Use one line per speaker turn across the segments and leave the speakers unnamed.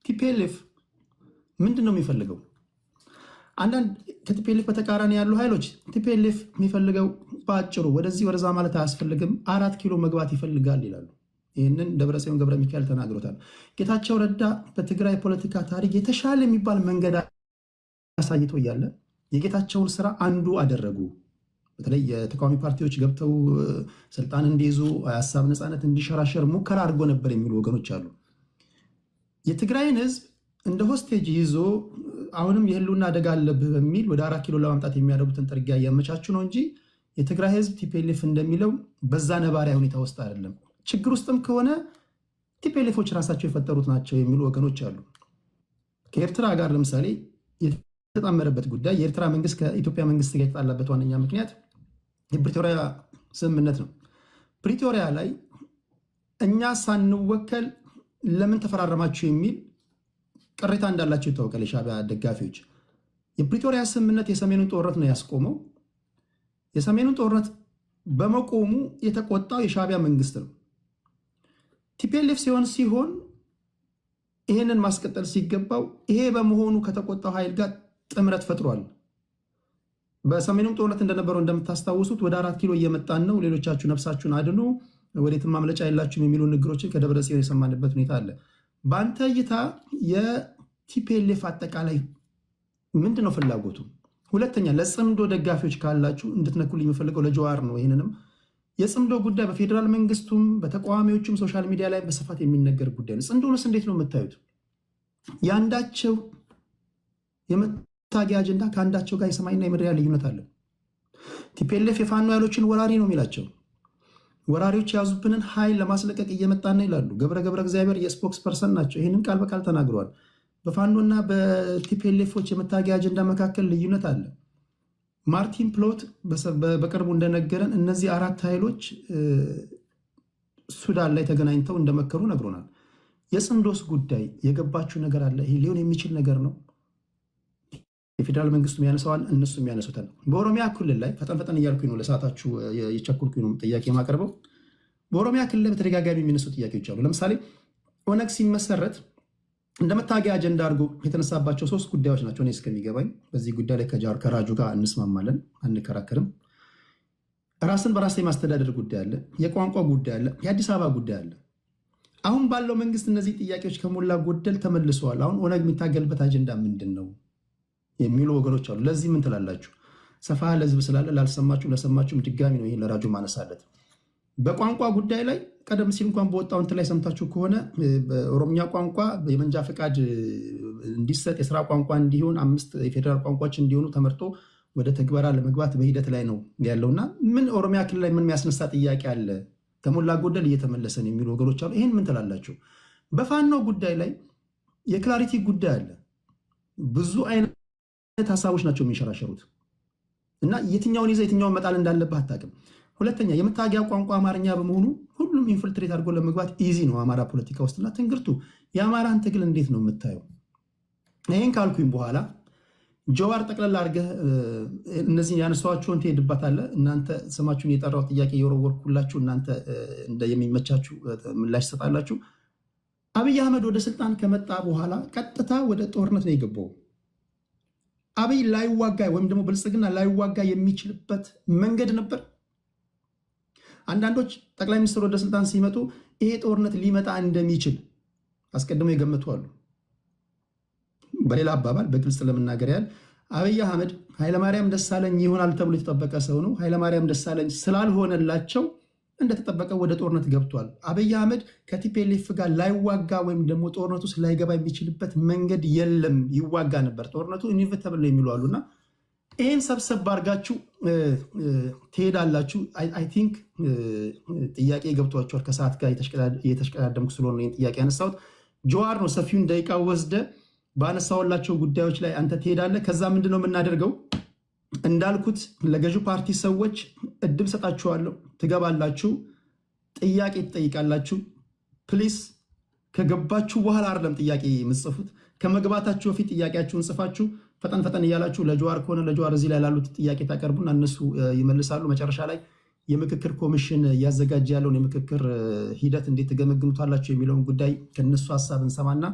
ቲፒኤልኤፍ ምንድን ነው የሚፈልገው? አንዳንድ ከቲፒኤልኤፍ በተቃራኒ ያሉ ኃይሎች ቲፒኤልኤፍ የሚፈልገው በአጭሩ ወደዚህ ወደዛ ማለት አያስፈልግም፣ 4 ኪሎ መግባት ይፈልጋል ይላሉ። ይህንን ደብረጽዮን ገብረ ሚካኤል ተናግሮታል። ጌታቸው ረዳ በትግራይ ፖለቲካ ታሪክ የተሻለ የሚባል መንገድ አሳይቶ እያለ የጌታቸውን ስራ አንዱ አደረጉ። በተለይ የተቃዋሚ ፓርቲዎች ገብተው ስልጣን እንዲይዙ ሀሳብ ነፃነት እንዲሸራሸር ሙከራ አድርጎ ነበር የሚሉ ወገኖች አሉ። የትግራይን ህዝብ እንደ ሆስቴጅ ይዞ አሁንም የህልውና አደጋ አለብህ በሚል ወደ 4 ኪሎ ለማምጣት የሚያደርጉትን ጥርጊያ እያመቻቹ ነው እንጂ የትግራይ ህዝብ ቲፒኤልኤፍ እንደሚለው በዛ ነባሪያ ሁኔታ ውስጥ አይደለም። ችግር ውስጥም ከሆነ ቲፒኤልኤፎች ራሳቸው የፈጠሩት ናቸው የሚሉ ወገኖች አሉ። ከኤርትራ ጋር ለምሳሌ የተጣመረበት ጉዳይ የኤርትራ መንግስት ከኢትዮጵያ መንግስት ጋር የተጣላበት ዋነኛ ምክንያት የፕሪቶሪያ ስምምነት ነው። ፕሪቶሪያ ላይ እኛ ሳንወከል ለምን ተፈራረማችሁ የሚል ቅሬታ እንዳላቸው ይታወቃል። የሻዕቢያ ደጋፊዎች የፕሪቶሪያ ስምምነት የሰሜኑን ጦርነት ነው ያስቆመው። የሰሜኑን ጦርነት በመቆሙ የተቆጣው የሻዕቢያ መንግስት ነው። ቲፒኤልኤፍ ሲሆን ይህንን ማስቀጠል ሲገባው ይሄ በመሆኑ ከተቆጣው ኃይል ጋር ጥምረት ፈጥሯል። በሰሜኑም ጦርነት እንደነበረው እንደምታስታውሱት ወደ 4 ኪሎ እየመጣን ነው፣ ሌሎቻችሁ ነፍሳችሁን አድኑ፣ ወዴትም ማምለጫ የላችሁም የሚሉ ንግሮችን ከደብረ ጽዮን የሰማንበት ሁኔታ አለ። በአንተ እይታ የቲፒኤልኤፍ አጠቃላይ ምንድን ነው ፍላጎቱ? ሁለተኛ ለጽምዶ ደጋፊዎች ካላችሁ እንድትነኩልኝ የምፈልገው ለጀዋር ነው። ይህንንም የጽምዶ ጉዳይ በፌዴራል መንግስቱም በተቃዋሚዎቹም ሶሻል ሚዲያ ላይ በስፋት የሚነገር ጉዳይ ነው። ጽምዶንስ እንዴት ነው የምታዩት? የአንዳቸው የመታገያ አጀንዳ ከአንዳቸው ጋር የሰማይና የምድር ልዩነት አለ። ቲፒኤልኤፍ የፋኖ ኃይሎችን ወራሪ ነው የሚላቸው። ወራሪዎች የያዙብንን ኃይል ለማስለቀቅ እየመጣን ነው ይላሉ። ገብረ እግዚአብሔር የስፖክስ ፐርሰን ናቸው። ይህንን ቃል በቃል ተናግረዋል። በፋኖና በቲፒኤልኤፎች የመታገያ አጀንዳ መካከል ልዩነት አለ። ማርቲን ፕሎት በቅርቡ እንደነገረን እነዚህ 4 ኃይሎች ሱዳን ላይ ተገናኝተው እንደመከሩ ነግሮናል። የጽምዶስ ጉዳይ የገባችሁ ነገር አለ? ይሄ ሊሆን የሚችል ነገር ነው? የፌዴራል መንግስቱ ያነሳዋል፣ እነሱ ያነሱታል። በኦሮሚያ ክልል ላይ ፈጠን እያልኩኝ ነው፣ ለሰዓታችሁ የቸኩልኩኝ ነው ጥያቄ የማቀርበው። በኦሮሚያ ክልል ላይ በተደጋጋሚ የሚነሱ ጥያቄዎች አሉ። ለምሳሌ ኦነግ ሲመሰረት እንደ መታገያ አጀንዳ አድርጎ የተነሳባቸው 3 ጉዳዮች ናቸው እኔ እስከሚገባኝ። በዚህ ጉዳይ ላይ ከራጁ ጋር እንስማማለን፣ አንከራከርም። ራስን በራስ የማስተዳደር ጉዳይ አለ፣ የቋንቋ ጉዳይ አለ፣ የአዲስ አበባ ጉዳይ አለ። አሁን ባለው መንግስት እነዚህ ጥያቄዎች ከሞላ ጎደል ተመልሰዋል። አሁን ኦነግ የሚታገልበት አጀንዳ ምንድን ነው የሚሉ ወገኖች አሉ። ለዚህ ምን ትላላችሁ? ሰፋ ለህዝብ ስላለ ላልሰማችሁ ለሰማችሁም ድጋሚ ነው ይህን ለራጁ ማነሳለት። በቋንቋ ጉዳይ ላይ ቀደም ሲል እንኳን በወጣው እንትን ላይ ሰምታችሁ ከሆነ በኦሮምኛ ቋንቋ የመንጃ ፈቃድ እንዲሰጥ የስራ ቋንቋ እንዲሆን 5 የፌዴራል ቋንቋዎች እንዲሆኑ ተመርጦ ወደ ተግበራ ለመግባት በሂደት ላይ ነው ያለውና ምን ኦሮሚያ ክልል ላይ ምን የሚያስነሳ ጥያቄ አለ? ከሞላ ጎደል እየተመለሰን የሚሉ ወገኖች አሉ። ይህን ምን ትላላችሁ? በፋኖ ጉዳይ ላይ የክላሪቲ ጉዳይ አለ። ብዙ አይነት ሀሳቦች ናቸው የሚንሸራሸሩት እና የትኛውን ይዘህ የትኛውን መጣል እንዳለብህ አታውቅም። ሁለተኛ የመታገያ ቋንቋ አማርኛ በመሆኑ ሁሉም ኢንፍልትሬት አድርጎ ለመግባት ኢዚ ነው አማራ ፖለቲካ ውስጥና ትንግርቱ የአማራን ትግል እንዴት ነው የምታየው? ይህን ካልኩኝ በኋላ ጀዋር ጠቅላላ አድርገህ እነዚህ ያነሷቸውን ትሄድባታለህ። እናንተ ስማችሁን የጠራው ጥያቄ የወረወርኩላችሁ እናንተ የሚመቻችሁ ምላሽ ትሰጣላችሁ። አብይ አህመድ ወደ ስልጣን ከመጣ በኋላ ቀጥታ ወደ ጦርነት ነው የገባው። አብይ ላይዋጋ ወይም ደግሞ ብልጽግና ላይዋጋ የሚችልበት መንገድ ነበር። አንዳንዶች ጠቅላይ ሚኒስትር ወደ ስልጣን ሲመጡ ይሄ ጦርነት ሊመጣ እንደሚችል አስቀድመው የገመቱ አሉ። በሌላ አባባል በግልጽ ለመናገር ያህል አብይ አህመድ ኃይለማርያም ደሳለኝ ይሆናል ተብሎ የተጠበቀ ሰው ነው። ኃይለማርያም ደሳለኝ ስላልሆነላቸው እንደተጠበቀ ወደ ጦርነት ገብቷል። አብይ አህመድ ከቲፒኤልኤፍ ጋር ላይዋጋ ወይም ደግሞ ጦርነቱ ውስጥ ላይገባ የሚችልበት መንገድ የለም። ይዋጋ ነበር፣ ጦርነቱ ኢንቪተብል ነው የሚሉ አሉና ይህን ሰብሰብ አድርጋችሁ ትሄዳላችሁ። አይ ቲንክ ጥያቄ ገብቷችኋል። ከሰዓት ጋር እየተሽቀዳደምኩ ስለሆነ ይህን ጥያቄ ያነሳሁት። ጀዋር ነው ሰፊውን ደቂቃ ወስደ ባነሳውላቸው ጉዳዮች ላይ አንተ ትሄዳለህ። ከዛ ምንድነው የምናደርገው? እንዳልኩት ለገዢው ፓርቲ ሰዎች እድል ሰጣችኋለሁ፣ ትገባላችሁ፣ ጥያቄ ትጠይቃላችሁ። ፕሊስ ከገባችሁ በኋላ አይደለም ጥያቄ የምትጽፉት፣ ከመግባታችሁ በፊት ጥያቄያችሁን ጽፋችሁ ፈጠን እያላችሁ ለጀዋር ከሆነ ለጀዋር እዚህ ላይ ላሉት ጥያቄ ታቀርቡና እነሱ ይመልሳሉ። መጨረሻ ላይ የምክክር ኮሚሽን እያዘጋጀ ያለውን የምክክር ሂደት እንዴት ትገመግሙታላችሁ የሚለውን ጉዳይ ከነሱ ሀሳብ እንሰማና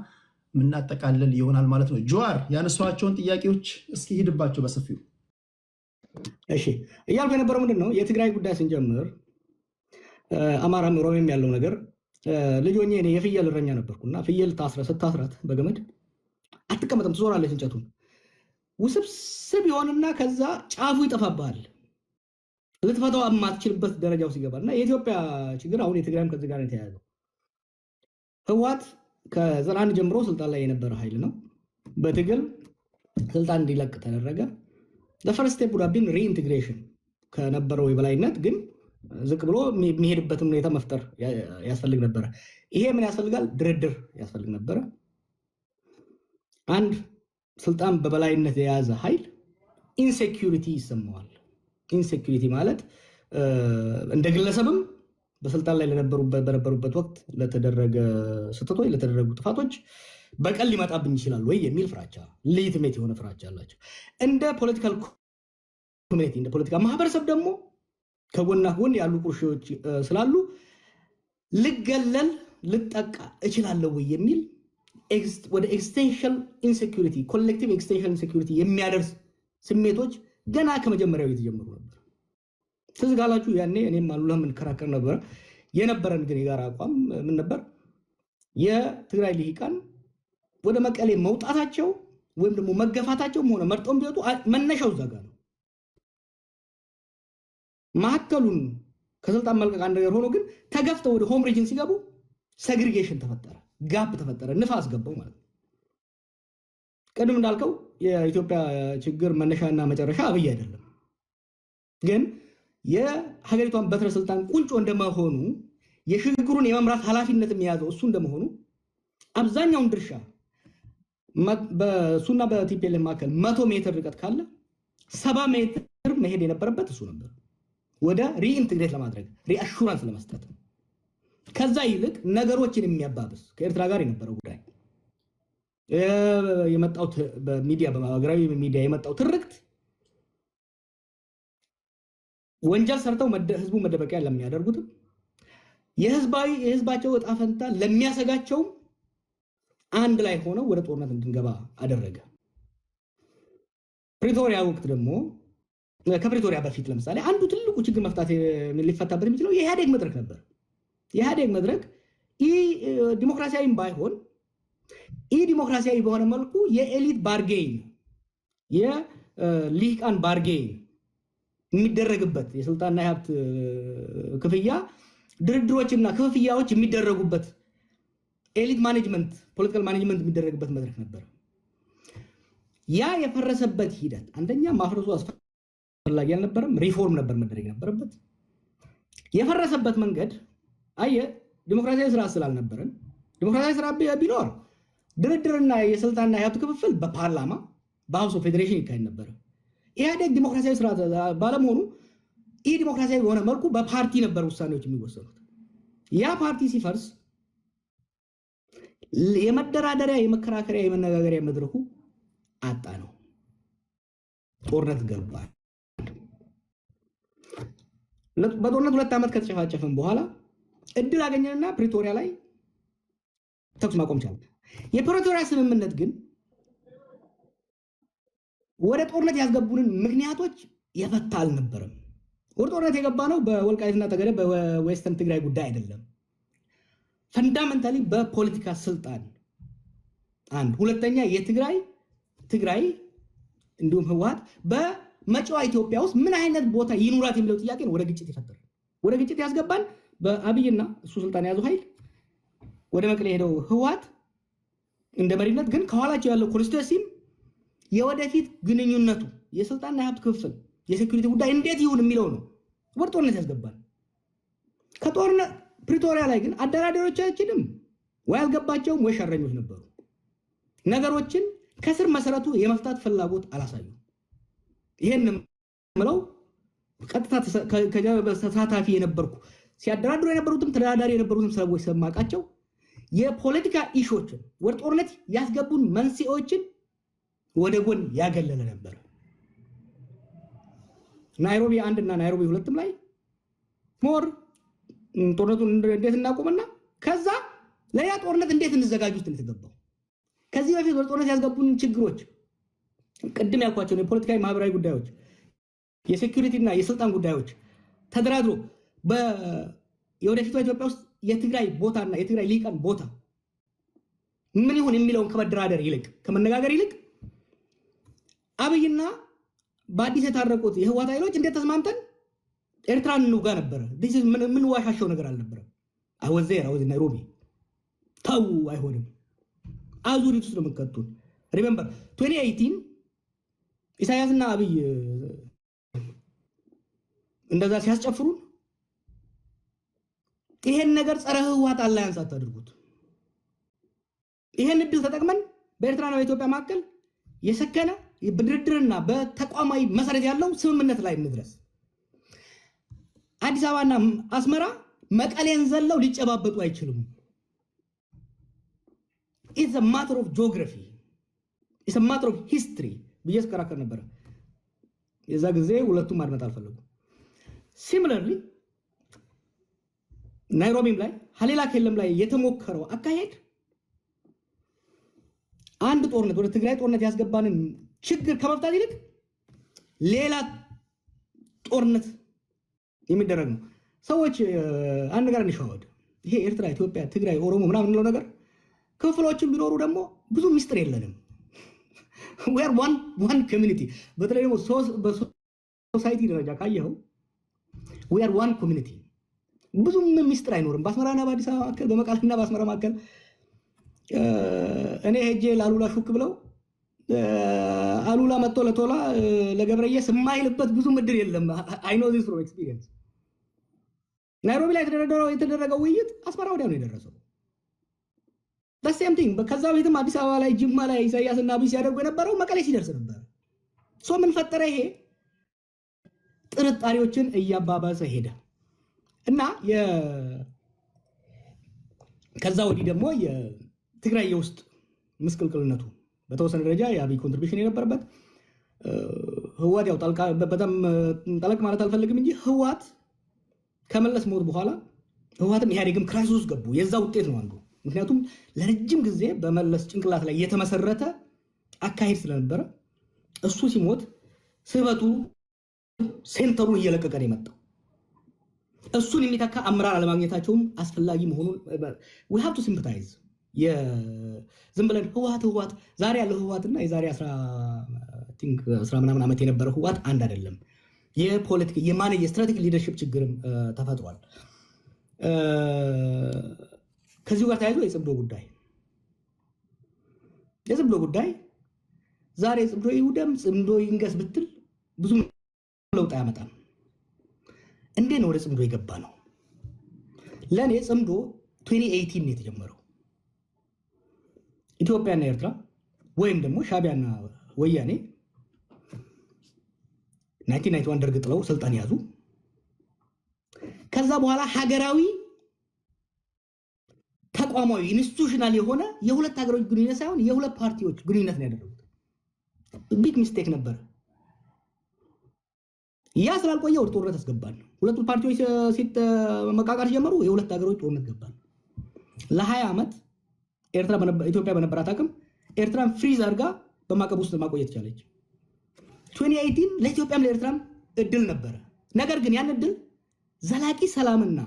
የምናጠቃልል ይሆናል ማለት ነው። ጀዋር ያነሷቸውን ጥያቄዎች እስኪ ሂድባቸው በሰፊው።
እሺ እያልኩ የነበረው ምንድን ነው የትግራይ ጉዳይ ስንጀምር አማራም ኦሮሚያም ያለው ነገር ልጅ ሆኜ እኔ የፍየል እረኛ ነበርኩና ፍየል ስታስራት በገመድ አትቀመጥም፣ ትዞራለች እንጨቱን። ውስብስብ ይሆንና ከዛ ጫፉ ይጠፋብሃል፣ ልትፈታው የማትችልበት ደረጃው ሲገባልና የኢትዮጵያ ችግር አሁን የትግራይም ከዚህ ጋር የተያያዘው ህወሓት ከ91 ጀምሮ ስልጣን ላይ የነበረ ኃይል ነው። በትግል ስልጣን እንዲለቅ ተደረገ። ለፈርስት ስቴፕ would have been reintegration ከነበረው የበላይነት ግን ዝቅ ብሎ የሚሄድበትን ሁኔታ መፍጠር ያስፈልግ ነበረ። ይሄ ምን ያስፈልጋል? ድርድር ያስፈልግ ነበረ። አንድ ስልጣን በበላይነት የያዘ ኃይል ኢንሴኪዩሪቲ ይሰማዋል። ኢንሴኪዩሪቲ ማለት እንደ ግለሰብም በስልጣን ላይ በነበሩበት ወቅት ለተደረገ ስህተቶች፣ ለተደረጉ ጥፋቶች በቀል ሊመጣብኝ ይችላል ወይ የሚል ፍራቻ፣ ሌጂቲሜት የሆነ ፍራቻ አላቸው። እንደ ፖለቲካል ኮሚኒቲ፣ እንደ ፖለቲካ ማህበረሰብ ደግሞ ከጎና ጎን ያሉ ቁርሾች ስላሉ ልገለል ልጠቃ እችላለሁ ወይ የሚል ወደ ኤክስቴንሽን ኢንሴኪዩሪቲ፣ ኮሌክቲቭ ኤክስቴንሽን ኢንሴኪዩሪቲ የሚያደርስ ስሜቶች ገና ከመጀመሪያው የተጀመሩ ነበር። ስለዚህ ጋላችሁ ያኔ እኔም አሉላ የምንከራከር ነበር። የነበረን ግን የጋራ አቋም ምን ነበር? የትግራይ ልሂቃን ወደ መቀሌ መውጣታቸው ወይም ደግሞ መገፋታቸውም ሆነ መርጠው ቢወጡ መነሻው እዛ ጋር ነው። ማዕከሉን ከስልጣን መልቀቅ አንድ ነገር ሆኖ ግን ተገፍተው ወደ ሆም ሪጅን ሲገቡ ሴግሪጌሽን ተፈጠረ፣ ጋፕ ተፈጠረ፣ ንፋስ ገባው ማለት ነው። ቅድም እንዳልከው የኢትዮጵያ ችግር መነሻና መጨረሻ አብይ አይደለም። ግን የሀገሪቷን በትረ ስልጣን ቁንጮ እንደመሆኑ የሽግግሩን የመምራት ኃላፊነት የያዘው እሱ እንደመሆኑ አብዛኛውን ድርሻ በእሱና በቲፒኤልኤፍ መካከል 100 ሜትር ርቀት ካለ 70 ሜትር መሄድ የነበረበት እሱ ነበር፣ ወደ ሪኢንትግሬት ለማድረግ ሪአሹራንስ ለመስጠት። ከዛ ይልቅ ነገሮችን የሚያባብስ ከኤርትራ ጋር የነበረው ጉዳይ የመጣው በሚዲያ በሀገራዊ ሚዲያ የመጣው ትርክት ወንጀል ሰርተው ህዝቡ መደበቂያ ለሚያደርጉትም የህዝባቸው እጣ ፈንታ ለሚያሰጋቸው አንድ ላይ ሆነው ወደ ጦርነት እንድንገባ አደረገ። ፕሪቶሪያ ወቅት ደግሞ ከፕሪቶሪያ በፊት ለምሳሌ አንዱ ትልቁ ችግር መፍታት ሊፈታበት የሚችለው የኢህአዴግ መድረክ ነበር። የኢህአዴግ መድረክ ዲሞክራሲያዊም ባይሆን ዲሞክራሲያዊ በሆነ መልኩ የኤሊት ባርጌን የሊቃን ባርጌን የሚደረግበት የስልጣንና የሀብት ክፍያ ድርድሮችና ክፍያዎች የሚደረጉበት ኤሊት ማኔጅመንት ፖለቲካል ማኔጅመንት የሚደረግበት መድረክ ነበር። ያ የፈረሰበት ሂደት አንደኛ ማፍረሱ አስፈላጊ አልነበረም፣ ሪፎርም ነበር መደረግ የነበረበት። የፈረሰበት መንገድ ዲሞክራሲያዊ ስራ ስላልነበረን፣ ዲሞክራሲያዊ ስራ ቢኖር ድርድርና የስልጣንና የሀብት ክፍፍል በፓርላማ በሀውስ ኦፍ ፌዴሬሽን ይካሄድ ነበር። ኢህአዴግ ዲሞክራሲያዊ ስራ ባለመሆኑ ዲሞክራሲያዊ በሆነ መልኩ በፓርቲ ነበር ውሳኔዎች የሚወሰኑት። ያ ፓርቲ ሲፈርስ የመደራደሪያ የመከራከሪያ የመነጋገሪያ መድረኩ አጣ ነው። ጦርነት ገባ። በጦርነት 2 ዓመት ከተጨፋጨፈን በኋላ እድል አገኘንና ፕሪቶሪያ ላይ ተኩስ ማቆም ቻለ። የፕሪቶሪያ ስምምነት ግን ወደ ጦርነት ያስገቡንን ምክንያቶች የፈታ አልነበረም። ወደ ጦርነት የገባ ነው በወልቃይትና ጠገዴ በዌስተርን ትግራይ ጉዳይ አይደለም። ፈንዳመንታሊ በፖለቲካ ስልጣን አንድ፣ ሁለተኛ የትግራይ እንዲሁም ህወሓት በመጪዋ ኢትዮጵያ ውስጥ ምን አይነት ቦታ ይኑራት የሚለው ጥያቄ ነው ወደ ግጭት የፈጠረ። ወደ ግጭት ያስገባን በአብይና እሱ ስልጣን የያዘው ኃይል ወደ መቀሌ ሄደው ህወሓት እንደ መሪነት ግን ከኋላቸው ያለው ኮንስቲትዩንሲም የወደፊት ግንኙነቱ የስልጣንና የሀብት ክፍል የሴኩሪቲ ጉዳይ እንዴት ይሁን የሚለው ነው ወደ ጦርነት ያስገባል። ከጦርነት ፕሪቶሪያ ላይ ግን አደራዳሪዎቻችንም ወይ አልገባቸውም ወይ ሸረኞች ነበሩ። ነገሮችን ከስር መሰረቱ የመፍታት ፍላጎት አላሳዩም። ይሄን ምለው ቀጥታ ተሳታፊ የነበርኩ ሲያደራድሩ የነበሩትም ተደራዳሪ የነበሩትም ሰዎች ሰማቃቸው የፖለቲካ ኢሾችን ወደ ጦርነት ያስገቡን መንስኤዎችን ወደ ጎን ያገለለ ነበር። ናይሮቢ 1 እና ናይሮቢ 2 ላይ ሞር ጦርነቱን እንዴት እናቆምና ከዛ ለያ ጦርነት እንዴት እንዘጋጁት ነው የተገባው። ከዚህ በፊት ወደ ጦርነት ያስገቡን ችግሮች ቅድም ያልኳቸው የፖለቲካዊ ማህበራዊ ጉዳዮች፣ የሴኩሪቲ እና የስልጣን ጉዳዮች ተደራድሮ የወደፊቷ ኢትዮጵያ ውስጥ የትግራይ ቦታና የትግራይ ሊቃን ቦታ ምን ይሁን የሚለውን ከመደራደር ይልቅ ከመነጋገር ይልቅ አብይና በአዲስ የታረቁት የህወሓት ኃይሎች እንዴት ተስማምተን ኤርትራን እንውጋ ነበረ። ምን ዋሻቸው ነገር አልነበረም። አወዘር ናይሮቢ ተው አይሆንም። አዙሪት ውስጥ ነው የምትከቱን። ሪሜምበር 2018 ኢሳያስና አብይ እንደዛ ሲያስጨፍሩን ይሄን ነገር ጸረ ህወሓት አላያንስ አታድርጉት። ይሄን እድል ተጠቅመን በኤርትራና በኢትዮጵያ መካከል የሰከነ በድርድርና በተቋማዊ መሰረት ያለው ስምምነት ላይ እንድረስ። አዲስ አበባና አስመራ መቀሌን ዘለው ሊጨባበጡ አይችሉም። ኢትስ አ ማተር ኦፍ ጂኦግራፊ ኢትስ አ ማተር ኦፍ ሂስትሪ ብዬ ስከራከር ነበረ። የዛ ጊዜ ሁለቱም ማድመጥ አልፈለጉ። ሲሚለርሊ ናይሮቢም ላይ ሀሌላ ኬለም ላይ የተሞከረው አካሄድ አንድ ጦርነት ወደ ትግራይ ጦርነት ያስገባንን ችግር ከመፍታት ይልቅ ሌላ ጦርነት የሚደረግ ነው። ሰዎች አንድ ነገር እንሸዋወድ። ይሄ ኤርትራ፣ ኢትዮጵያ፣ ትግራይ፣ ኦሮሞ ምናምን እንለው ነገር ክፍሎችን ቢኖሩ ደግሞ ብዙ ሚስጥር የለንም። we are one community። በተለይ ደግሞ በሶሳይቲ ደረጃ ካየኸው we are one community። ብዙም ሚስጥር አይኖርም። በአስመራና በአዲስ አበባ መካከል፣ በመቀሌና በአስመራ መካከል እኔ ሄጄ ለአሉላ ሹክ ብለው አሉላ መጥቶ ለቶላ ለገብረየስ የማይልበት ብዙ ምድር የለም። አይ ኖ ዚስ ፍሮም ኤክስፒሪየንስ። ናይሮቢ ላይ የተደረገው ውይይት አስመራ ወዲያ ነው የደረሰው። በሴም ቲንግ ከዛ ቤትም አዲስ አበባ ላይ ጅማ ላይ ኢሳያስና አብይ ሲያደርጉ የነበረው መቀሌ ሲደርስ ነበር። ምን ፈጠረ? ይሄ ጥርጣሬዎችን እያባባሰ ሄደ እና ከዛ ወዲህ ደግሞ የትግራይ የውስጥ ምስቅልቅልነቱ በተወሰነ ደረጃ የአብይ ኮንትሪቢሽን የነበረበት ህወሓት ያው በጣም ጠለቅ ማለት አልፈልግም እንጂ ህወሓት ከመለስ ሞት በኋላ ህወሓትም ኢህአዴግም ክራይሲስ ውስጥ ገቡ። የዛ ውጤት ነው አንዱ። ምክንያቱም ለረጅም ጊዜ በመለስ ጭንቅላት ላይ የተመሰረተ አካሄድ ስለነበረ እሱ ሲሞት ስበቱ ሴንተሩን እየለቀቀ ነው የመጣው። እሱን የሚተካ አመራር አለማግኘታቸውም አስፈላጊ መሆኑን we have to sympathize። ዝም ብለን ህወሓት ዛሬ ያለው ህወሓትና የዛሬ 10 ምናምን ዓመት የነበረው ህወሓት አንድ አይደለም። የፖለቲካ የስትራቴጂክ ሊደርሺፕ ችግርም ተፈጥሯል። ከዚሁ ጋር ተያይዞ የጽምዶ ጉዳይ ዛሬ ጽምዶ ይውደም ጽምዶ ይንገስ ብትል ብዙ ለውጥ አያመጣም። እንዴት ነው ወደ ጽምዶ የገባ ነው? ለኔ ጽምዶ 2018 ነው የተጀመረው። ኢትዮጵያና ኤርትራ ወይም ደግሞ ሻቢያና ወያኔ 1991 ደርግ ጥለው ስልጣን ያዙ። ከዛ በኋላ ሀገራዊ ተቋማዊ ኢንስቲትዩሽናል የሆነ የሁለት ሀገሮች ግንኙነት ሳይሆን የሁለት ፓርቲዎች ግንኙነት ነው ያደረጉት። ቢግ ሚስቴክ ነበር። ያ ስላልቆየ ወደ ጦርነት አስገባን። ሁለቱ ፓርቲዎች መቃቃር ጀመሩ። የሁለት ሀገሮች ጦርነት ገባን። ለ20 ዓመት ኢትዮጵያ በነበራት አቅም ኤርትራን ፍሪዝ አድርጋ በማዕቀብ ውስጥ ማቆየት ቻለች። 2018 ለኢትዮጵያም ለኤርትራም እድል ነበረ። ነገር ግን ያን እድል ዘላቂ ሰላምና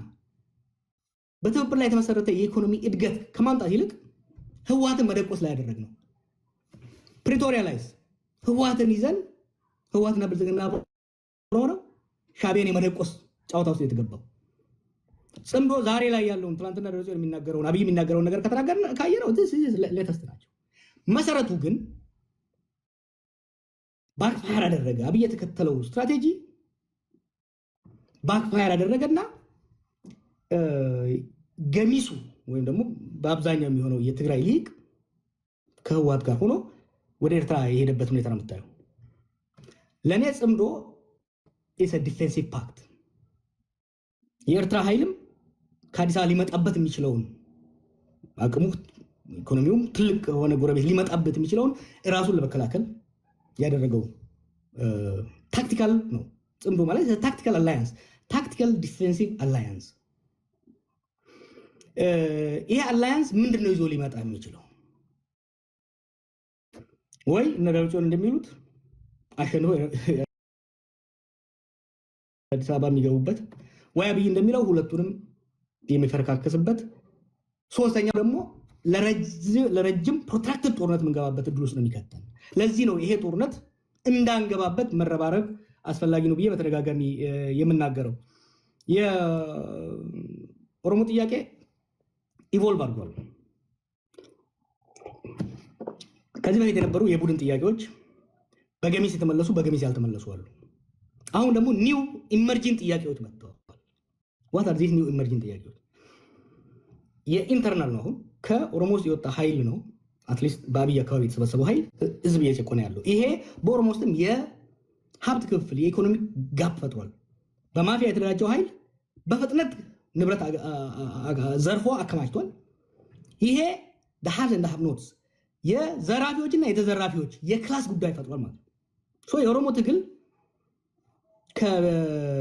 በትብብር ላይ የተመሰረተ የኢኮኖሚ እድገት ከማምጣት ይልቅ ህወሓትን መደቆስ ላይ ያደረግነው። ፕሪቶሪያ ላይ ህወሓትን ይዘን ህወሓትና ብልጽግና ሆነው ሻቢያን የመደቆስ ጨዋታ ውስጥ የተገባው። ጽምዶ ዛሬ ላይ ያለውን ትናንትና ደረጃ የሚናገረውን አብይ የሚናገረውን ነገር ከተናገርን ካየነው ሌተስት ናቸው። መሰረቱ ግን ባክፋየር አደረገ። አብይ የተከተለው ስትራቴጂ ባክፋየር አደረገና ገሚሱ ወይም ደግሞ በአብዛኛው የሚሆነው የትግራይ ሊግ ከህወሓት ጋር ሆኖ ወደ ኤርትራ የሄደበት ሁኔታ ነው የምታየው። ለእኔ ጽምዶ ኢስ ዲፌንሲቭ ፓክት። የኤርትራ ኃይልም ከአዲስ አበባ ሊመጣበት የሚችለውን አቅሙ ኢኮኖሚውም ትልቅ የሆነ ጎረቤት ሊመጣበት የሚችለውን እራሱን ለመከላከል ያደረገው ታክቲካል ነው። ጽምዶ ማለት ታክቲካል አላያንስ፣ ታክቲካል ዲፌንሲቭ አላያንስ። ይሄ አላያንስ ምንድነው ይዞ ሊመጣ የሚችለው? ወይ እነ ደብረጽዮን እንደሚሉት አሸንፎ አዲስ አበባ የሚገቡበት ወይ አብይ እንደሚለው ሁለቱንም የሚፈረካከስበት ሶስተኛው ደግሞ ለረጅም ፕሮትራክትድ ጦርነት የምንገባበት እድል ውስጥ ነው የሚከተል። ለዚህ ነው ይሄ ጦርነት እንዳንገባበት መረባረብ አስፈላጊ ነው ብዬ በተደጋጋሚ የምናገረው። የኦሮሞ ጥያቄ ኢቮልቭ አድርጓል። ከዚህ በፊት የነበሩ የቡድን ጥያቄዎች በገሚስ የተመለሱ በገሚስ ያልተመለሱ አሉ። አሁን ደግሞ ኒው ኢመርጂንግ ጥያቄዎች መጥተዋል። ዋት አር ዚስ ኒው ኢመርጂንግ ጥያቄዎች? የኢንተርናል ነው። አሁን ከኦሮሞ ውስጥ የወጣ ኃይል ነው። አትሊስት በአብይ አካባቢ የተሰበሰበው ኃይል ህዝብ እየጨቆነ ያለው ይሄ በኦሮሞ ውስጥም የሀብት ክፍል የኢኮኖሚ ጋፕ ፈጥሯል። በማፊያ የተደራጀው ኃይል በፍጥነት ንብረት ዘርፎ አከማችቷል። ይሄ ሀብት እንደ ሀብኖትስ የዘራፊዎችና የተዘራፊዎች የክላስ ጉዳይ ፈጥሯል ማለት ነው። የኦሮሞ ትግል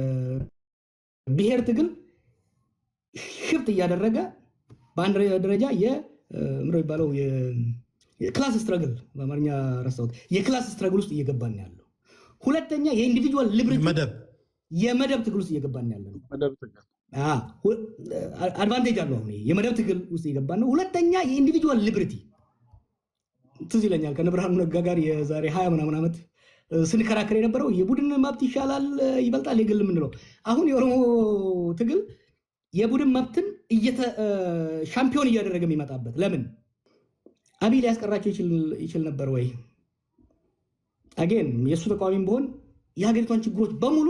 ከብሔር ትግል ሽፍት እያደረገ በአንድ ደረጃ የሚባለው የክላስ ስትረግል በአማርኛ ረሳሁት፣ የክላስ ስትረግል ውስጥ እየገባን ያለው። ሁለተኛ የኢንዲቪጁዋል ሊብሬቲ የመደብ ትግል ውስጥ እየገባን ያለ ነው። አድቫንቴጅ አለው። አሁን የመደብ ትግል ውስጥ እየገባን ነው። ሁለተኛ የኢንዲቪጁዋል ሊብሬቲ ትዝ ይለኛል ከነብርሃኑ ነጋ ጋር የዛሬ 20 ምናምን ዓመት ስንከራከር የነበረው የቡድን መብት ይሻላል ይበልጣል የግል የምንለው። አሁን የኦሮሞ ትግል የቡድን መብትን ሻምፒዮን እያደረገ የሚመጣበት። ለምን አብይ ሊያስቀራቸው ይችል ነበር ወይ? አጌን የእሱ ተቃዋሚም ቢሆን የሀገሪቷን ችግሮች በሙሉ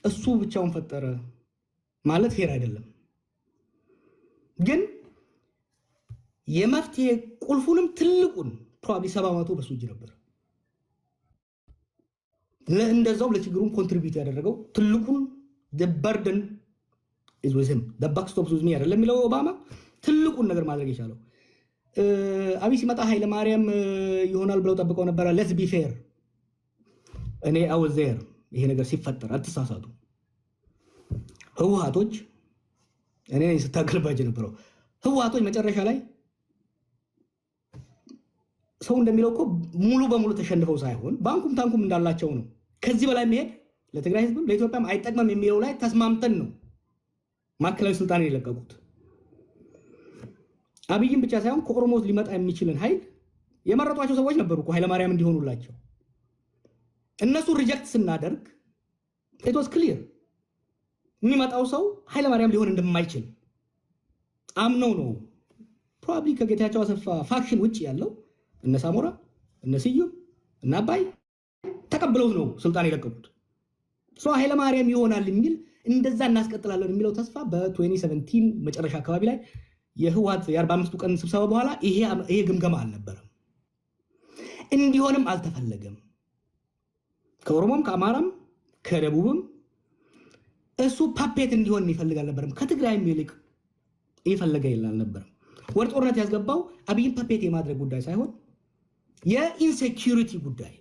እሱ ብቻውን ፈጠረ ማለት ፌር አይደለም። ግን የመፍትሄ ቁልፉንም ትልቁን ፕሮባብሊ 70% በሱ እጅ ነበር። እንደዛውም ለችግሩን ኮንትሪቢዩት ያደረገው ትልቁን በርደን ኢዝም ባክስቶፕ ዙዝ ሚ አይደለም የሚለው ኦባማ ትልቁን ነገር ማድረግ የቻለው። አብይ ሲመጣ ኃይለ ማርያም ይሆናል ብለው ጠብቀው ነበረ። ሌትስ ቢ ፌር፣ እኔ አወዝ ዜር ይሄ ነገር ሲፈጠር አትሳሳቱ። ህወሓቶች እኔ ስታገልባቸው ነበረው። ህወሓቶች መጨረሻ ላይ ሰው እንደሚለው እኮ ሙሉ በሙሉ ተሸንፈው ሳይሆን ባንኩም ታንኩም እንዳላቸው ነው። ከዚህ በላይ መሄድ ለትግራይ ህዝብም ለኢትዮጵያም አይጠቅምም የሚለው ላይ ተስማምተን ነው ማዕከላዊ ስልጣን የለቀቁት። አብይም ብቻ ሳይሆን ከኦሮሞ ሊመጣ የሚችልን ኃይል የመረጧቸው ሰዎች ነበሩ እኮ ኃይለማርያም እንዲሆኑላቸው። እነሱ ሪጀክት ስናደርግ ኢት ዋዝ ክሊር የሚመጣው ሰው ኃይለማርያም ሊሆን እንደማይችል አምነው ነው። ፕሮባብሊ ከጌታቸው አሰፋ ፋክሽን ውጭ ያለው እነ ሳሞራ እነ ስዩም እነ አባይ ተቀብለውት ነው ስልጣን የለቀቁት። ኃይለማርያም ይሆናል የሚል እንደዛ እናስቀጥላለን የሚለው ተስፋ በ2017 መጨረሻ አካባቢ ላይ የህወሓት የ45 ቀን ስብሰባ በኋላ ይሄ ግምገማ አልነበረም። እንዲሆንም አልተፈለገም። ከኦሮሞም ከአማራም ከደቡብም እሱ ፓፔት እንዲሆን ይፈልግ አልነበረም። ከትግራይም ይልቅ ይፈልገ አልነበረም። ወደ ጦርነት ያስገባው አብይን ፓፔት የማድረግ ጉዳይ ሳይሆን የኢንሴኪዩሪቲ ጉዳይ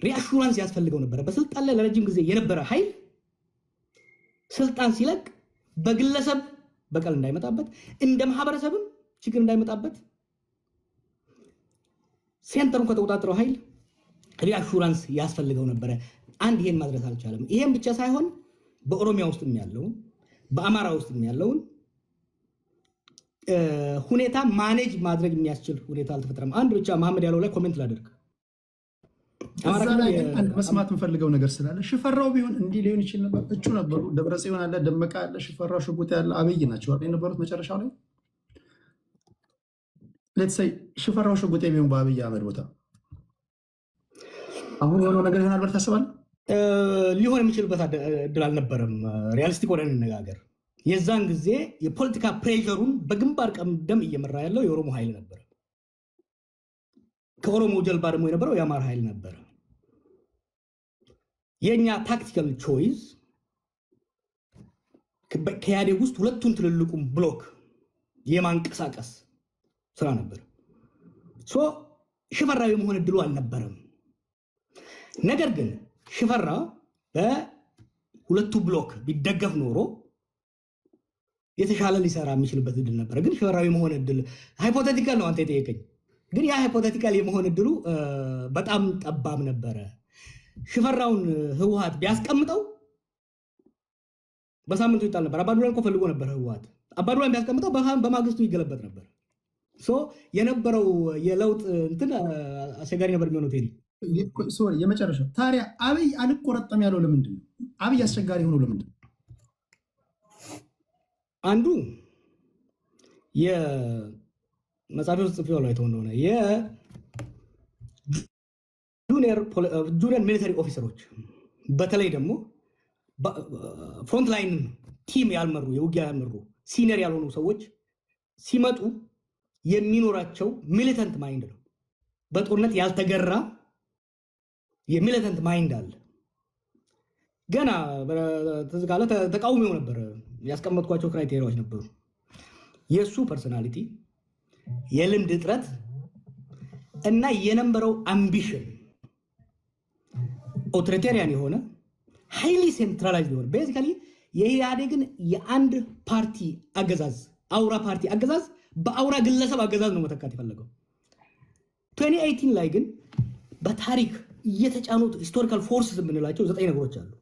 ሪአሹራንስ ያስፈልገው ነበረ። በስልጣን ላይ ለረጅም ጊዜ የነበረ ኃይል ስልጣን ሲለቅ በግለሰብ በቀል እንዳይመጣበት፣ እንደ ማህበረሰብም ችግር እንዳይመጣበት ሴንተሩን ከተቆጣጠረው ኃይል ሪአሹራንስ ያስፈልገው ነበረ። አንድ ይሄን ማድረስ አልቻለም። ይሄን ብቻ ሳይሆን በኦሮሚያ ውስጥም ያለውን በአማራ ውስጥም ያለውን ሁኔታ ማኔጅ ማድረግ የሚያስችል ሁኔታ አልተፈጠረም። አንድ ብቻ መሐመድ ያለው ላይ ኮሜንት ላደርግ።
መስማት የምፈልገው ነገር ስላለ ሽፈራው ቢሆን እንዲህ ሊሆን ይችል ነበር። እጩ ነበሩ። ደብረጽዮን አለ፣ ደመቀ አለ፣ ሽፈራው ሽጉጤ ያለ አብይ ናቸው የነበሩት መጨረሻው ላይ። ሌትሰይ ሽፈራው ሽጉጤ ቢሆን በአብይ አህመድ ቦታ አሁን የሆነው ነገር ይሆናል ብለህ ታስባለህ?
ሊሆን የሚችልበት እድል አልነበረም። ሪያሊስቲክ ሆነን እንነጋገር። የዛን ጊዜ የፖለቲካ ፕሬሸሩን በግንባር ቀደም እየመራ ያለው የኦሮሞ ኃይል ነበር። ከኦሮሞ ጀልባ ደግሞ የነበረው የአማራ ኃይል ነበር። የኛ ታክቲካል ቾይስ ከኢህአዴግ ውስጥ ሁለቱን ትልልቁም ብሎክ የማንቀሳቀስ ስራ ነበር። ሽፈራው የመሆን እድሉ አልነበረም። ነገር ግን ሽፈራ በሁለቱ ብሎክ ቢደገፍ ኖሮ የተሻለ ሊሰራ የሚችልበት እድል ነበረ። ግን ሽፈራው የመሆን እድል ሃይፖቴቲካል ነው አንተ የጠየቀኝ። ግን ያ ሃይፖቴቲካል የመሆን እድሉ በጣም ጠባብ ነበረ። ሽፈራውን ህወሓት ቢያስቀምጠው በሳምንቱ ይጣል ነበር። አባዱላን እኮ ፈልጎ ነበር ህወሓት። አባዱላን ቢያስቀምጠው በማግስቱ ይገለበጥ ነበር። የነበረው የለውጥ እንትን አስቸጋሪ ነበር የሚሆነው። ቴዲ
የመጨረሻው ታዲያ አብይ አልቆረጠም ያለው ለምንድን ነው? አብይ አስቸጋሪ ሆኖ ለምንድን ነው?
አንዱ የመጽሐፍ ውስጥ ጽፌው ላይ ተሆነ የጁኒየር ሚሊተሪ ኦፊሰሮች በተለይ ደግሞ ፍሮንት ላይን ቲም ያልመሩ የውጊያ ያልመሩ ሲኒየር ያልሆኑ ሰዎች ሲመጡ የሚኖራቸው ሚሊተንት ማይንድ ነው። በጦርነት ያልተገራ የሚሊተንት ማይንድ አለ። ገና ተዝጋለ ተቃውሞው ነበር። ያስቀመጥኳቸው ክራይቴሪያዎች ነበሩ። የሱ ፐርሰናሊቲ፣ የልምድ እጥረት እና የነበረው አምቢሽን ኦቶሪቴሪያን የሆነ ሃይሊ ሴንትራላይዝድ የሆነ ቤዚካሊ የኢህአዴግን የአንድ ፓርቲ አገዛዝ አውራ ፓርቲ አገዛዝ በአውራ ግለሰብ አገዛዝ ነው መተካት የፈለገው። 2018 ላይ ግን በታሪክ እየተጫኑት ሂስቶሪካል ፎርስስ የምንላቸው 9 ነገሮች አሉ።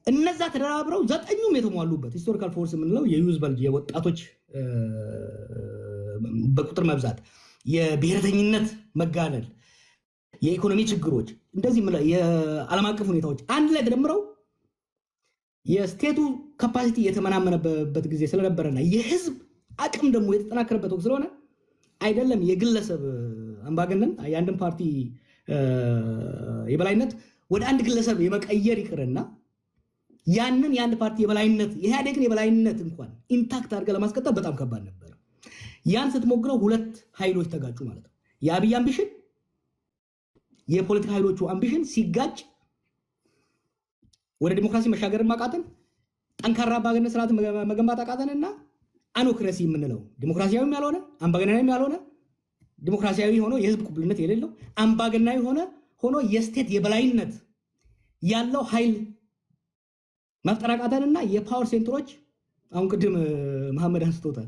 እነዛ ተደራብረው 9ኙም የተሟሉበት ሂስቶሪካል ፎርስ የምንለው የዩዝ በልጅ የወጣቶች በቁጥር መብዛት፣ የብሔረተኝነት መጋነል፣ የኢኮኖሚ ችግሮች፣ እንደዚህ የዓለም አቀፍ ሁኔታዎች አንድ ላይ ተደምረው የስቴቱ ካፓሲቲ የተመናመነበት ጊዜ ስለነበረና የህዝብ አቅም ደግሞ የተጠናከረበት ወቅት ስለሆነ አይደለም የግለሰብ አምባገነን የአንድን ፓርቲ የበላይነት ወደ አንድ ግለሰብ የመቀየር ይቅርና ያንን የአንድ ፓርቲ የበላይነት የኢህአዴግን የበላይነት እንኳን ኢንታክት አድርገህ ለማስቀጠል በጣም ከባድ ነበር። ያን ስትሞግረው ሁለት ኃይሎች ተጋጩ ማለት ነው። የአብይ አምቢሽን የፖለቲካ ኃይሎቹ አምቢሽን ሲጋጭ ወደ ዲሞክራሲ መሻገርን ማቃተን፣ ጠንካራ አምባገነን ስርዓትን መገንባት አቃተንና አኖክራሲ የምንለው ዲሞክራሲያዊም ያልሆነ አምባገነናዊም ያልሆነ ዲሞክራሲያዊ ሆኖ የህዝብ ቅቡልነት የሌለው አምባገነናዊ ሆኖ የስቴት የበላይነት ያለው ኃይል መፍጠር አቃተንና የፓወር ሴንተሮች አሁን ቅድም መሐመድ አንስቶታል።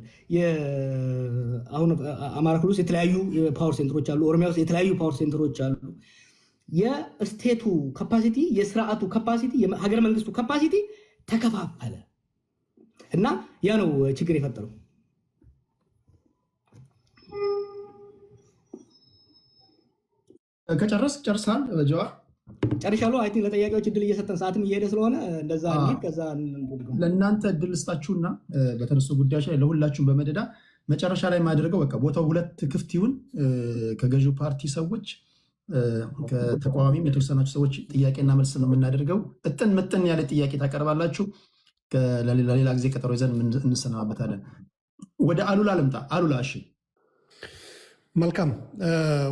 አሁን አማራ ክልል ውስጥ የተለያዩ ፓወር ሴንተሮች አሉ። ኦሮሚያ ውስጥ የተለያዩ ፓወር ሴንተሮች አሉ። የስቴቱ ካፓሲቲ፣ የስርዓቱ ካፓሲቲ፣ የሀገር መንግስቱ ካፓሲቲ ተከፋፈለ እና ያ ነው ችግር የፈጠረው።
ጨርሳል ጀዋር?
ጨርሻለሁ። አይ ቲንክ ለጠያቂዎች እድል እየሰጠን ሰዓትም እየሄደ ስለሆነ እንደዛ ከዛ
ለእናንተ እድል ስጣችሁና በተነሱ ጉዳዮች ላይ ለሁላችሁም በመደዳ መጨረሻ ላይ የማደርገው በቃ ቦታው ሁለት ክፍት ይሁን። ከገዢው ፓርቲ ሰዎች ከተቃዋሚም የተወሰናችሁ ሰዎች ጥያቄና መልስ ነው የምናደርገው። እጥን ምጥን ያለ ጥያቄ ታቀርባላችሁ። ለሌላ ጊዜ ቀጠሮ ይዘን እንሰናበታለን። ወደ አሉላ ልምጣ። አሉላ እሺ።
መልካም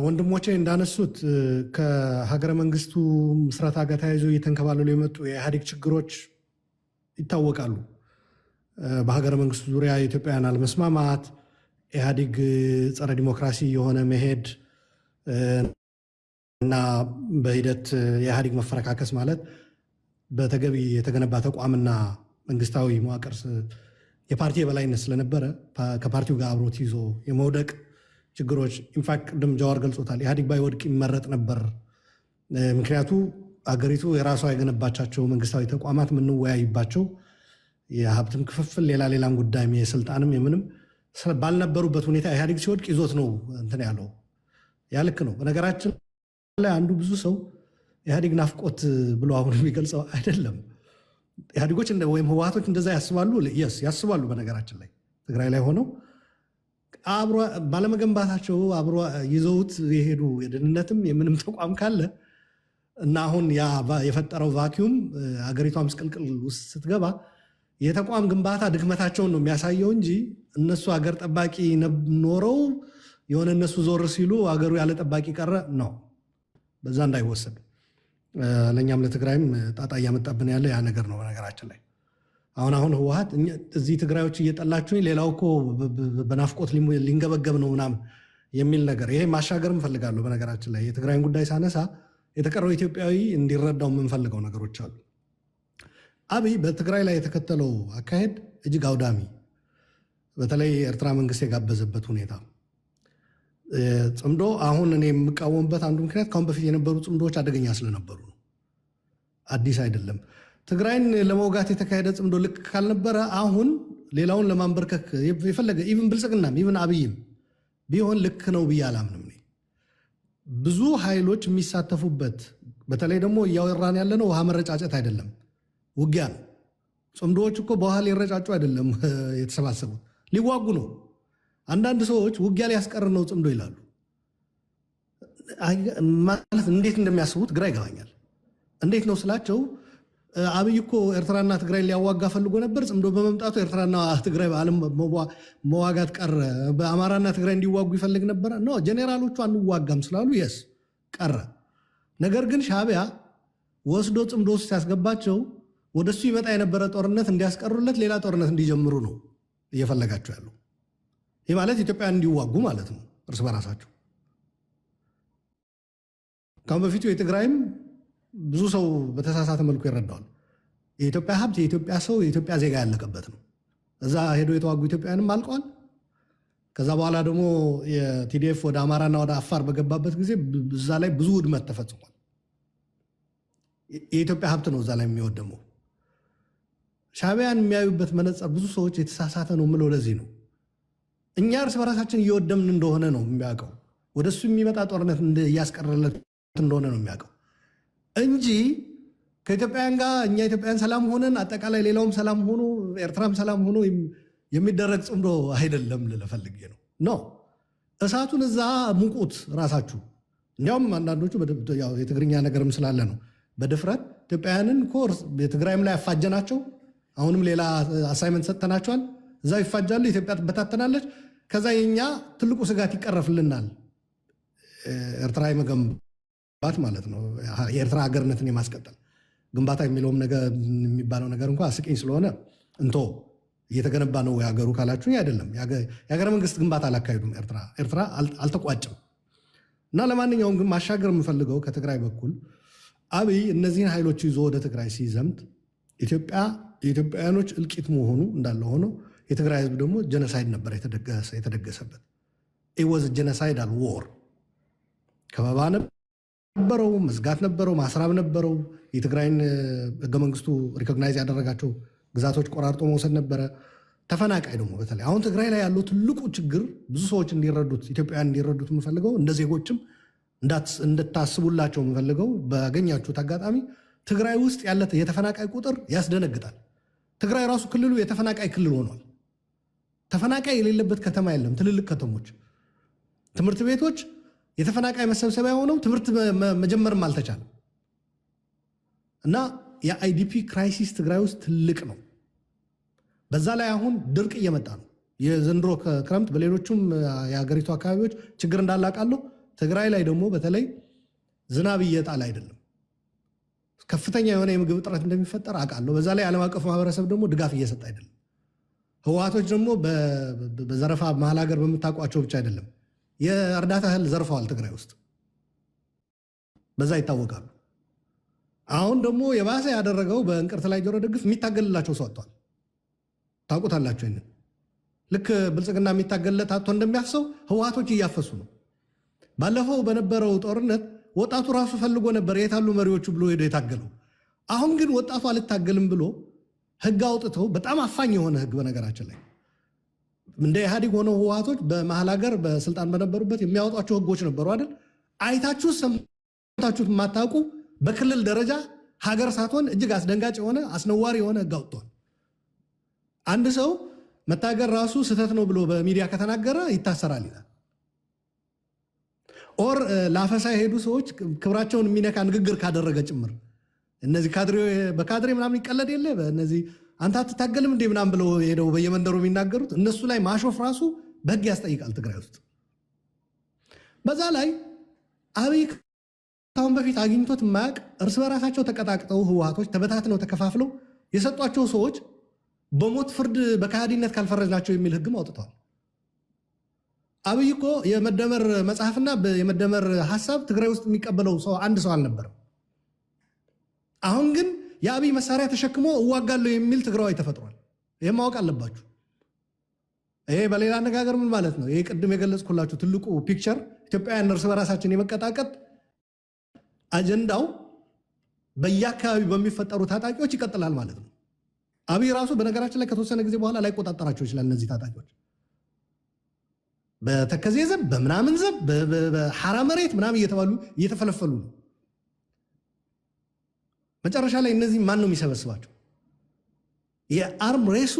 ወንድሞቼ እንዳነሱት ከሀገረ መንግስቱ ምስረታ ጋር ተያይዞ እየተንከባለሉ የመጡ የኢህአዴግ ችግሮች ይታወቃሉ። በሀገረ መንግስቱ ዙሪያ የኢትዮጵያውያን አለመስማማት፣ ኢህአዴግ ጸረ ዲሞክራሲ የሆነ መሄድ እና በሂደት የኢህአዴግ መፈረካከስ ማለት በተገቢ የተገነባ ተቋምና መንግስታዊ መዋቅር የፓርቲ የበላይነት ስለነበረ ከፓርቲው ጋር አብሮት ይዞ የመውደቅ ችግሮች ኢንፋክት ቅድም ጀዋር ገልጾታል። ኢህአዴግ ባይወድቅ ይመረጥ ነበር። ምክንያቱ አገሪቱ የራሷ የገነባቻቸው መንግስታዊ ተቋማት የምንወያይባቸው የሀብትም ክፍፍል ሌላም ጉዳይ የስልጣንም የምንም ባልነበሩበት ሁኔታ ኢህአዴግ ሲወድቅ ይዞት ነው እንትን ያለው። ያ ልክ ነው። በነገራችን ላይ አንዱ ብዙ ሰው ኢህአዴግ ናፍቆት ብሎ አሁን የሚገልጸው አይደለም። ኢህአዴጎች ወይም ህወሓቶች እንደዛ ያስባሉ። ያስባሉ። በነገራችን ላይ ትግራይ ላይ ሆነው አብሮ ባለመገንባታቸው አብሮ ይዘውት የሄዱ የደህንነትም የምንም ተቋም ካለ እና አሁን የፈጠረው ቫኪዩም አገሪቷ ምስቅልቅል ውስጥ ስትገባ የተቋም ግንባታ ድክመታቸውን ነው የሚያሳየው እንጂ እነሱ አገር ጠባቂ ኖረው የሆነ እነሱ ዞር ሲሉ አገሩ ያለ ጠባቂ ቀረ ነው። በዛ እንዳይወሰድ ለእኛም ለትግራይም ጣጣ እያመጣብን ያለ ያ ነገር ነው። በነገራችን ላይ አሁን ህወሓት እዚህ ትግራዮች እየጠላችሁኝ ሌላው እኮ በናፍቆት ሊንገበገብ ነው ምናምን የሚል ነገር ይሄ ማሻገር እንፈልጋለሁ። በነገራችን ላይ የትግራይን ጉዳይ ሳነሳ የተቀረው ኢትዮጵያዊ እንዲረዳው የምንፈልገው ነገሮች አሉ። አብይ በትግራይ ላይ የተከተለው አካሄድ እጅግ አውዳሚ፣ በተለይ የኤርትራ መንግስት የጋበዘበት ሁኔታ ጽምዶ አሁን እኔ የምቃወምበት አንዱ ምክንያት ካሁን በፊት የነበሩ ጽምዶዎች አደገኛ ስለነበሩ ነው። አዲስ አይደለም። ትግራይን ለመውጋት የተካሄደ ጽምዶ ልክ ካልነበረ አሁን ሌላውን ለማንበርከክ የፈለገ ኢቭን ብልጽግናም ኢቭን አብይም ቢሆን ልክ ነው ብዬ አላምንም። ብዙ ኃይሎች የሚሳተፉበት በተለይ ደግሞ እያወራን ያለነው ውሃ መረጫጨት አይደለም፣ ውጊያ ነው። ጽምዶዎች እኮ በውሃ ሊረጫጩ አይደለም የተሰባሰቡት፣ ሊዋጉ ነው። አንዳንድ ሰዎች ውጊያ ሊያስቀር ነው ጽምዶ ይላሉ። ማለት እንዴት እንደሚያስቡት ግራ ይገባኛል። እንዴት ነው ስላቸው አብይ እኮ ኤርትራና ትግራይ ሊያዋጋ ፈልጎ ነበር። ጽምዶ በመምጣቱ ኤርትራና ትግራይ በዓለም መዋጋት ቀረ። በአማራና ትግራይ እንዲዋጉ ይፈልግ ነበር። ኖ ጄኔራሎቹ አንዋጋም ስላሉ የስ ቀረ። ነገር ግን ሻዕቢያ ወስዶ ጽምዶ ውስጥ ሲያስገባቸው ወደሱ ይመጣ የነበረ ጦርነት እንዲያስቀሩለት ሌላ ጦርነት እንዲጀምሩ ነው እየፈለጋቸው ያለው። ይህ ማለት ኢትዮጵያን እንዲዋጉ ማለት ነው እርስ በራሳቸው። ካሁን በፊቱ የትግራይም ብዙ ሰው በተሳሳተ መልኩ ይረዳዋል። የኢትዮጵያ ሀብት የኢትዮጵያ ሰው የኢትዮጵያ ዜጋ ያለቀበት ነው። እዛ ሄዶ የተዋጉ ኢትዮጵያውያንም አልቀዋል። ከዛ በኋላ ደግሞ የቲዲኤፍ ወደ አማራና ወደ አፋር በገባበት ጊዜ እዛ ላይ ብዙ ውድመት ተፈጽሟል። የኢትዮጵያ ሀብት ነው እዛ ላይ የሚወደመው። ሻዕቢያን የሚያዩበት መነጽር ብዙ ሰዎች የተሳሳተ ነው የምለው ለዚህ ነው። እኛ እርስ በራሳችን እየወደምን እንደሆነ ነው የሚያውቀው። ወደሱ የሚመጣ ጦርነት እያስቀረለት እንደሆነ ነው የሚያውቀው እንጂ ከኢትዮጵያውያን ጋር እኛ ኢትዮጵያውያን ሰላም ሆነን አጠቃላይ ሌላውም ሰላም ሆኖ ኤርትራም ሰላም ሆኖ የሚደረግ ጽምዶ አይደለም ልፈልግ ነው። ኖ እሳቱን እዛ ሙቁት ራሳችሁ። እንዲያውም አንዳንዶቹ የትግርኛ ነገርም ስላለ ነው በድፍረት ኢትዮጵያውያንን ኮርስ የትግራይም ላይ ያፋጀናቸው፣ አሁንም ሌላ አሳይመንት ሰጥተናቸዋል። እዛ ይፋጃሉ፣ ኢትዮጵያ ትበታተናለች። ከዛ የኛ ትልቁ ስጋት ይቀረፍልናል። ኤርትራ የመገንባት ማለት ነው፣ የኤርትራ ሀገርነትን የማስቀጠል ግንባታ የሚለውም የሚባለው ነገር እንኳ አስቂኝ ስለሆነ እንቶ እየተገነባ ነው የሀገሩ ካላችሁ አይደለም። የሀገረ መንግስት ግንባታ አላካሄዱም። ኤርትራ አልተቋጭም። እና ለማንኛውም ግን ማሻገር የምፈልገው ከትግራይ በኩል አብይ እነዚህን ኃይሎች ይዞ ወደ ትግራይ ሲዘምት የኢትዮጵያውያኖች እልቂት መሆኑ እንዳለ ሆኖ የትግራይ ህዝብ ደግሞ ጀነሳይድ ነበር የተደገሰበት። ኢወዝ ጀነሳይዳል ዎር። ከበባ ነበረው፣ መዝጋት ነበረው፣ ማስራብ ነበረው። የትግራይን ህገ መንግስቱ ሪኮግናይዝ ያደረጋቸው ግዛቶች ቆራርጦ መውሰድ ነበረ። ተፈናቃይ ደግሞ በተለይ አሁን ትግራይ ላይ ያለው ትልቁ ችግር ብዙ ሰዎች እንዲረዱት፣ ኢትዮጵያውያን እንዲረዱት የምፈልገው እንደ ዜጎችም እንድታስቡላቸው የምፈልገው ባገኛችሁት አጋጣሚ ትግራይ ውስጥ ያለ የተፈናቃይ ቁጥር ያስደነግጣል። ትግራይ ራሱ ክልሉ የተፈናቃይ ክልል ሆኗል። ተፈናቃይ የሌለበት ከተማ የለም። ትልልቅ ከተሞች፣ ትምህርት ቤቶች የተፈናቃይ መሰብሰቢያ ሆነው ትምህርት መጀመርም አልተቻለም። እና የአይዲፒ ክራይሲስ ትግራይ ውስጥ ትልቅ ነው። በዛ ላይ አሁን ድርቅ እየመጣ ነው። የዘንድሮ ክረምት በሌሎቹም የሀገሪቱ አካባቢዎች ችግር እንዳላቃለሁ። ትግራይ ላይ ደግሞ በተለይ ዝናብ እየጣለ አይደለም። ከፍተኛ የሆነ የምግብ እጥረት እንደሚፈጠር አውቃለሁ። በዛ ላይ ዓለም አቀፍ ማህበረሰብ ደግሞ ድጋፍ እየሰጠ አይደለም። ህወሓቶች ደግሞ በዘረፋ መሀል ሀገር በምታውቋቸው ብቻ አይደለም የእርዳታ እህል ዘርፈዋል ትግራይ ውስጥ፣ በዛ ይታወቃሉ። አሁን ደግሞ የባሰ ያደረገው በእንቅርት ላይ ጆሮ ደግፍ የሚታገልላቸው ሰው አጥቷል። ታውቁታላችሁ። ይህንን ልክ ብልጽግና የሚታገልለት አጥቶ እንደሚያፍሰው ህወሓቶች እያፈሱ ነው። ባለፈው በነበረው ጦርነት ወጣቱ ራሱ ፈልጎ ነበር የታሉ መሪዎቹ ብሎ ሄዶ የታገለው። አሁን ግን ወጣቱ አልታገልም ብሎ ህግ አውጥተው በጣም አፋኝ የሆነ ህግ፣ በነገራችን ላይ እንደ ኢህአዴግ ሆነው ህወሓቶች በመሀል ሀገር በስልጣን በነበሩበት የሚያወጧቸው ህጎች ነበሩ አይደል? አይታችሁ ሰምታችሁት የማታውቁ በክልል ደረጃ ሀገር ሳትሆን እጅግ አስደንጋጭ የሆነ አስነዋሪ የሆነ ህግ አውጥቷል። አንድ ሰው መታገር ራሱ ስህተት ነው ብሎ በሚዲያ ከተናገረ ይታሰራል ይላል። ኦር ለአፈሳ የሄዱ ሰዎች ክብራቸውን የሚነካ ንግግር ካደረገ ጭምር እነዚህ በካድሬ ምናምን ይቀለድ የለ በእነዚህ አንተ አትታገልም እንዴ ምናምን ብለው ሄደው በየመንደሩ የሚናገሩት እነሱ ላይ ማሾፍ ራሱ በህግ ያስጠይቃል ትግራይ ውስጥ። በዛ ላይ አብይ ካሁን በፊት አግኝቶት የማያውቅ እርስ በራሳቸው ተቀጣቅጠው ህወሓቶች ተበታትነው ተከፋፍለው የሰጧቸው ሰዎች በሞት ፍርድ በከሃዲነት ካልፈረጅናቸው የሚል ህግም አውጥተዋል። አብይ እኮ የመደመር መጽሐፍና የመደመር ሀሳብ ትግራይ ውስጥ የሚቀበለው ሰው አንድ ሰው አልነበረም። አሁን ግን የአብይ መሳሪያ ተሸክሞ እዋጋለሁ የሚል ትግራዋይ ተፈጥሯል። ይህም ማወቅ አለባችሁ። ይሄ በሌላ አነጋገር ምን ማለት ነው? ይሄ ቅድም የገለጽኩላችሁ ትልቁ ፒክቸር ኢትዮጵያውያን እርስ በራሳችን የመቀጣቀጥ አጀንዳው በየአካባቢው በሚፈጠሩ ታጣቂዎች ይቀጥላል ማለት ነው። አብይ ራሱ በነገራችን ላይ ከተወሰነ ጊዜ በኋላ ላይቆጣጠራቸው ይችላል። እነዚህ ታጣቂዎች በተከዜ ዘብ፣ በምናምን ዘብ፣ በሐራ መሬት ምናምን እየተባሉ እየተፈለፈሉ ነው። መጨረሻ ላይ እነዚህ ማን ነው የሚሰበስባቸው? የአርም ሬሱ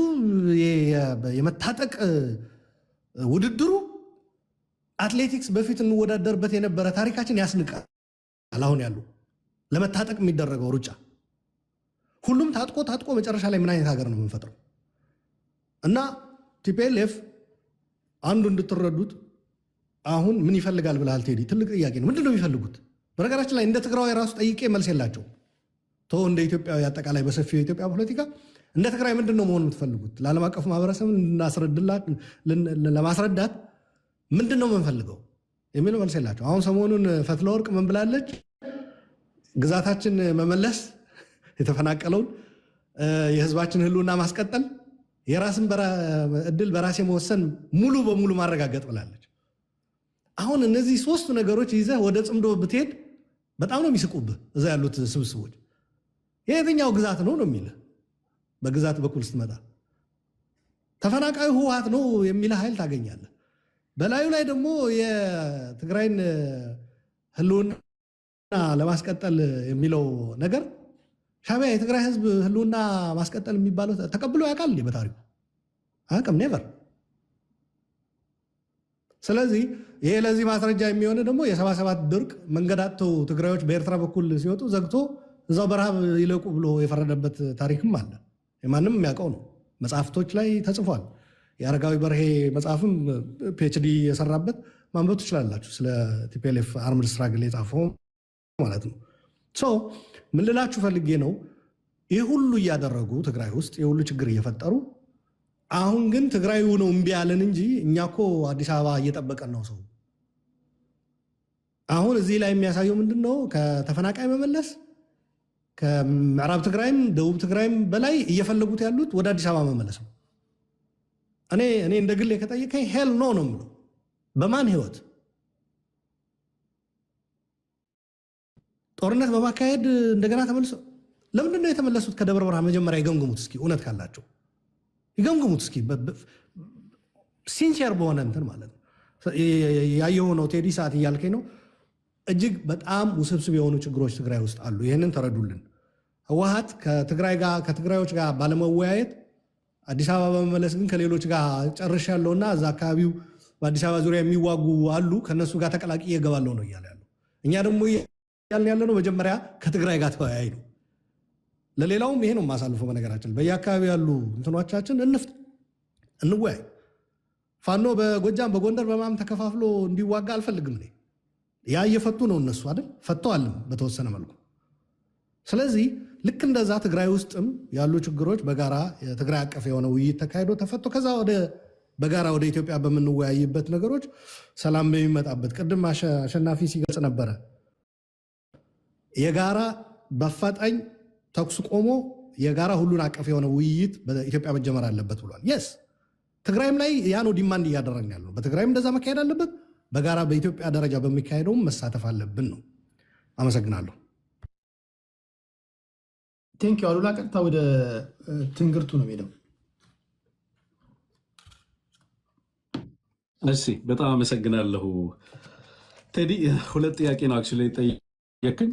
የመታጠቅ ውድድሩ አትሌቲክስ በፊት እንወዳደርበት የነበረ ታሪካችን ያስንቃል። አሁን ያሉ ለመታጠቅ የሚደረገው ሩጫ ሁሉም ታጥቆ መጨረሻ ላይ ምን አይነት ሀገር ነው የምንፈጥረው? እና ቲፒኤልኤፍ አንዱ እንድትረዱት አሁን ምን ይፈልጋል ብለሃል ቴዲ? ትልቅ ጥያቄ ነው። ምንድን ነው የሚፈልጉት? በነገራችን ላይ እንደ ትግራዊ ራሱ ጠይቄ መልስ የላቸው። እንደ ኢትዮጵያዊ አጠቃላይ በሰፊው የኢትዮጵያ ፖለቲካ እንደ ትግራይ ምንድን ነው መሆን የምትፈልጉት? ለዓለም አቀፉ ማህበረሰብ ለማስረዳት ምንድን ነው የምንፈልገው የሚለው መልስ የላቸው። አሁን ሰሞኑን ፈትለወርቅ ምን ብላለች? ግዛታችን መመለስ፣ የተፈናቀለውን የህዝባችን ህልውና ማስቀጠል፣ የራስን እድል በራሴ መወሰን ሙሉ በሙሉ ማረጋገጥ ብላለች። አሁን እነዚህ ሶስቱ ነገሮች ይዘህ ወደ ጽምዶ ብትሄድ በጣም ነው የሚስቁብህ። እዛ ያሉት ስብስቦች የየትኛው ግዛት ነው ነው የሚልህ። በግዛት በኩል ስትመጣ ተፈናቃዩ ህወሓት ነው የሚል ኃይል ታገኛለህ። በላዩ ላይ ደግሞ የትግራይን ህልውና ለማስቀጠል የሚለው ነገር ሻዕቢያ የትግራይ ህዝብ ህልውና ማስቀጠል የሚባለው ተቀብሎ ያውቃል እንዴ? በታሪኩ አያውቅም። ኔቨር። ስለዚህ ይሄ ለዚህ ማስረጃ የሚሆነ ደግሞ የ77 ድርቅ መንገድ አጥተው ትግራዮች በኤርትራ በኩል ሲወጡ ዘግቶ እዛው በረሃብ ይለቁ ብሎ የፈረደበት ታሪክም አለ። የማንም የሚያውቀው ነው። መጽሐፍቶች ላይ ተጽፏል። የአረጋዊ በርሄ መጽሐፍም ፒኤችዲ የሰራበት ማንበብ ትችላላችሁ። ስለ ቲፒኤልኤፍ አርምድ ስትራግል የጻፈው ማለት ነው። ምን ልላችሁ ፈልጌ ነው፣ ይህ ሁሉ እያደረጉ ትግራይ ውስጥ የሁሉ ችግር እየፈጠሩ አሁን ግን ትግራዩ ነው እምቢ ያለን እንጂ እኛ እኮ አዲስ አበባ እየጠበቀን ነው ሰው። አሁን እዚህ ላይ የሚያሳየው ምንድን ነው? ከተፈናቃይ መመለስ ከምዕራብ ትግራይም ደቡብ ትግራይም በላይ እየፈለጉት ያሉት ወደ አዲስ አበባ መመለስ ነው። እኔ እንደ ግሌ ከጠየቀኝ ሄል ኖ ነው የምለው። በማን ህይወት ጦርነት በማካሄድ እንደገና ተመልሰው ለምንድን ነው የተመለሱት? ከደብረ ብርሃን መጀመሪያ ይገምግሙት እስኪ። እውነት ካላቸው ይገምግሙት እስኪ። ሲንቸር በሆነ እንትን ማለት ነው። ያየው ነው ቴዲ ሰዓት እያልከኝ ነው። እጅግ በጣም ውስብስብ የሆኑ ችግሮች ትግራይ ውስጥ አሉ። ይህንን ተረዱልን። ህወሓት ከትግራዮች ጋር ባለመወያየት አዲስ አበባ በመመለስ ግን ከሌሎች ጋር ጨርሻለሁና እዛ አካባቢው በአዲስ አበባ ዙሪያ የሚዋጉ አሉ ከነሱ ጋር ተቀላቅዬ እገባለሁ ነው እያለ ያለው። እኛ ደግሞ ያለ ነው መጀመሪያ ከትግራይ ጋር ተወያይ ነው። ለሌላውም ይሄ ነው የማሳልፈው። በነገራችን በየአካባቢ ያሉ እንትኖቻችን እንወያይ። ፋኖ በጎጃም በጎንደር በማም ተከፋፍሎ እንዲዋጋ አልፈልግም። ያ እየፈቱ ነው እነሱ አይደል? ፈተዋልም በተወሰነ መልኩ። ስለዚህ ልክ እንደዛ ትግራይ ውስጥም ያሉ ችግሮች በጋራ የትግራይ አቀፍ የሆነ ውይይት ተካሂዶ ተፈቶ ከዛ በጋራ ወደ ኢትዮጵያ በምንወያይበት ነገሮች ሰላም በሚመጣበት ቅድም አሸናፊ ሲገልጽ ነበረ። የጋራ በአፋጣኝ ተኩስ ቆሞ የጋራ ሁሉን አቀፍ የሆነ ውይይት በኢትዮጵያ መጀመር አለበት ብሏል። የስ ትግራይም ላይ ያ ነው ዲማንድ እያደረግን ያለው። በትግራይም እንደዛ መካሄድ አለበት። በጋራ በኢትዮጵያ ደረጃ በሚካሄደውም መሳተፍ አለብን ነው። አመሰግናለሁ።
ቴንክ ዩ አሉላ። ቀጥታ ወደ ትንግርቱ ነው ሄደው።
እሺ፣ በጣም አመሰግናለሁ ቴዲ። ሁለት ጥያቄ ነው አክቹዋሊ ጠየቅኝ።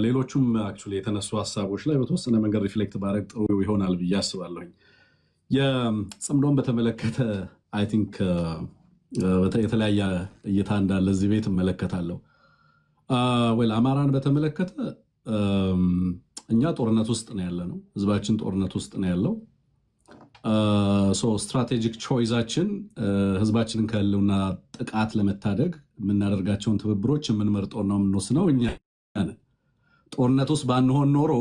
ሌሎቹም አክቹዋሊ የተነሱ ሀሳቦች ላይ በተወሰነ መንገድ ሪፍሌክት ባረግ ጥሩ ይሆናል ብዬ አስባለሁኝ። የጽምዶን በተመለከተ አይ ቲንክ የተለያየ እይታ እንዳለ እዚህ ቤት እመለከታለሁ። ወይ አማራን በተመለከተ እኛ ጦርነት ውስጥ ነው ያለ ነው። ህዝባችን ጦርነት ውስጥ ነው ያለው። ስትራቴጂክ ቾይዛችን ህዝባችንን ከህልውና ጥቃት ለመታደግ የምናደርጋቸውን ትብብሮች የምንመርጠው ነው የምንወስነው እኛ ነን። ጦርነት ውስጥ ባንሆን ኖሮ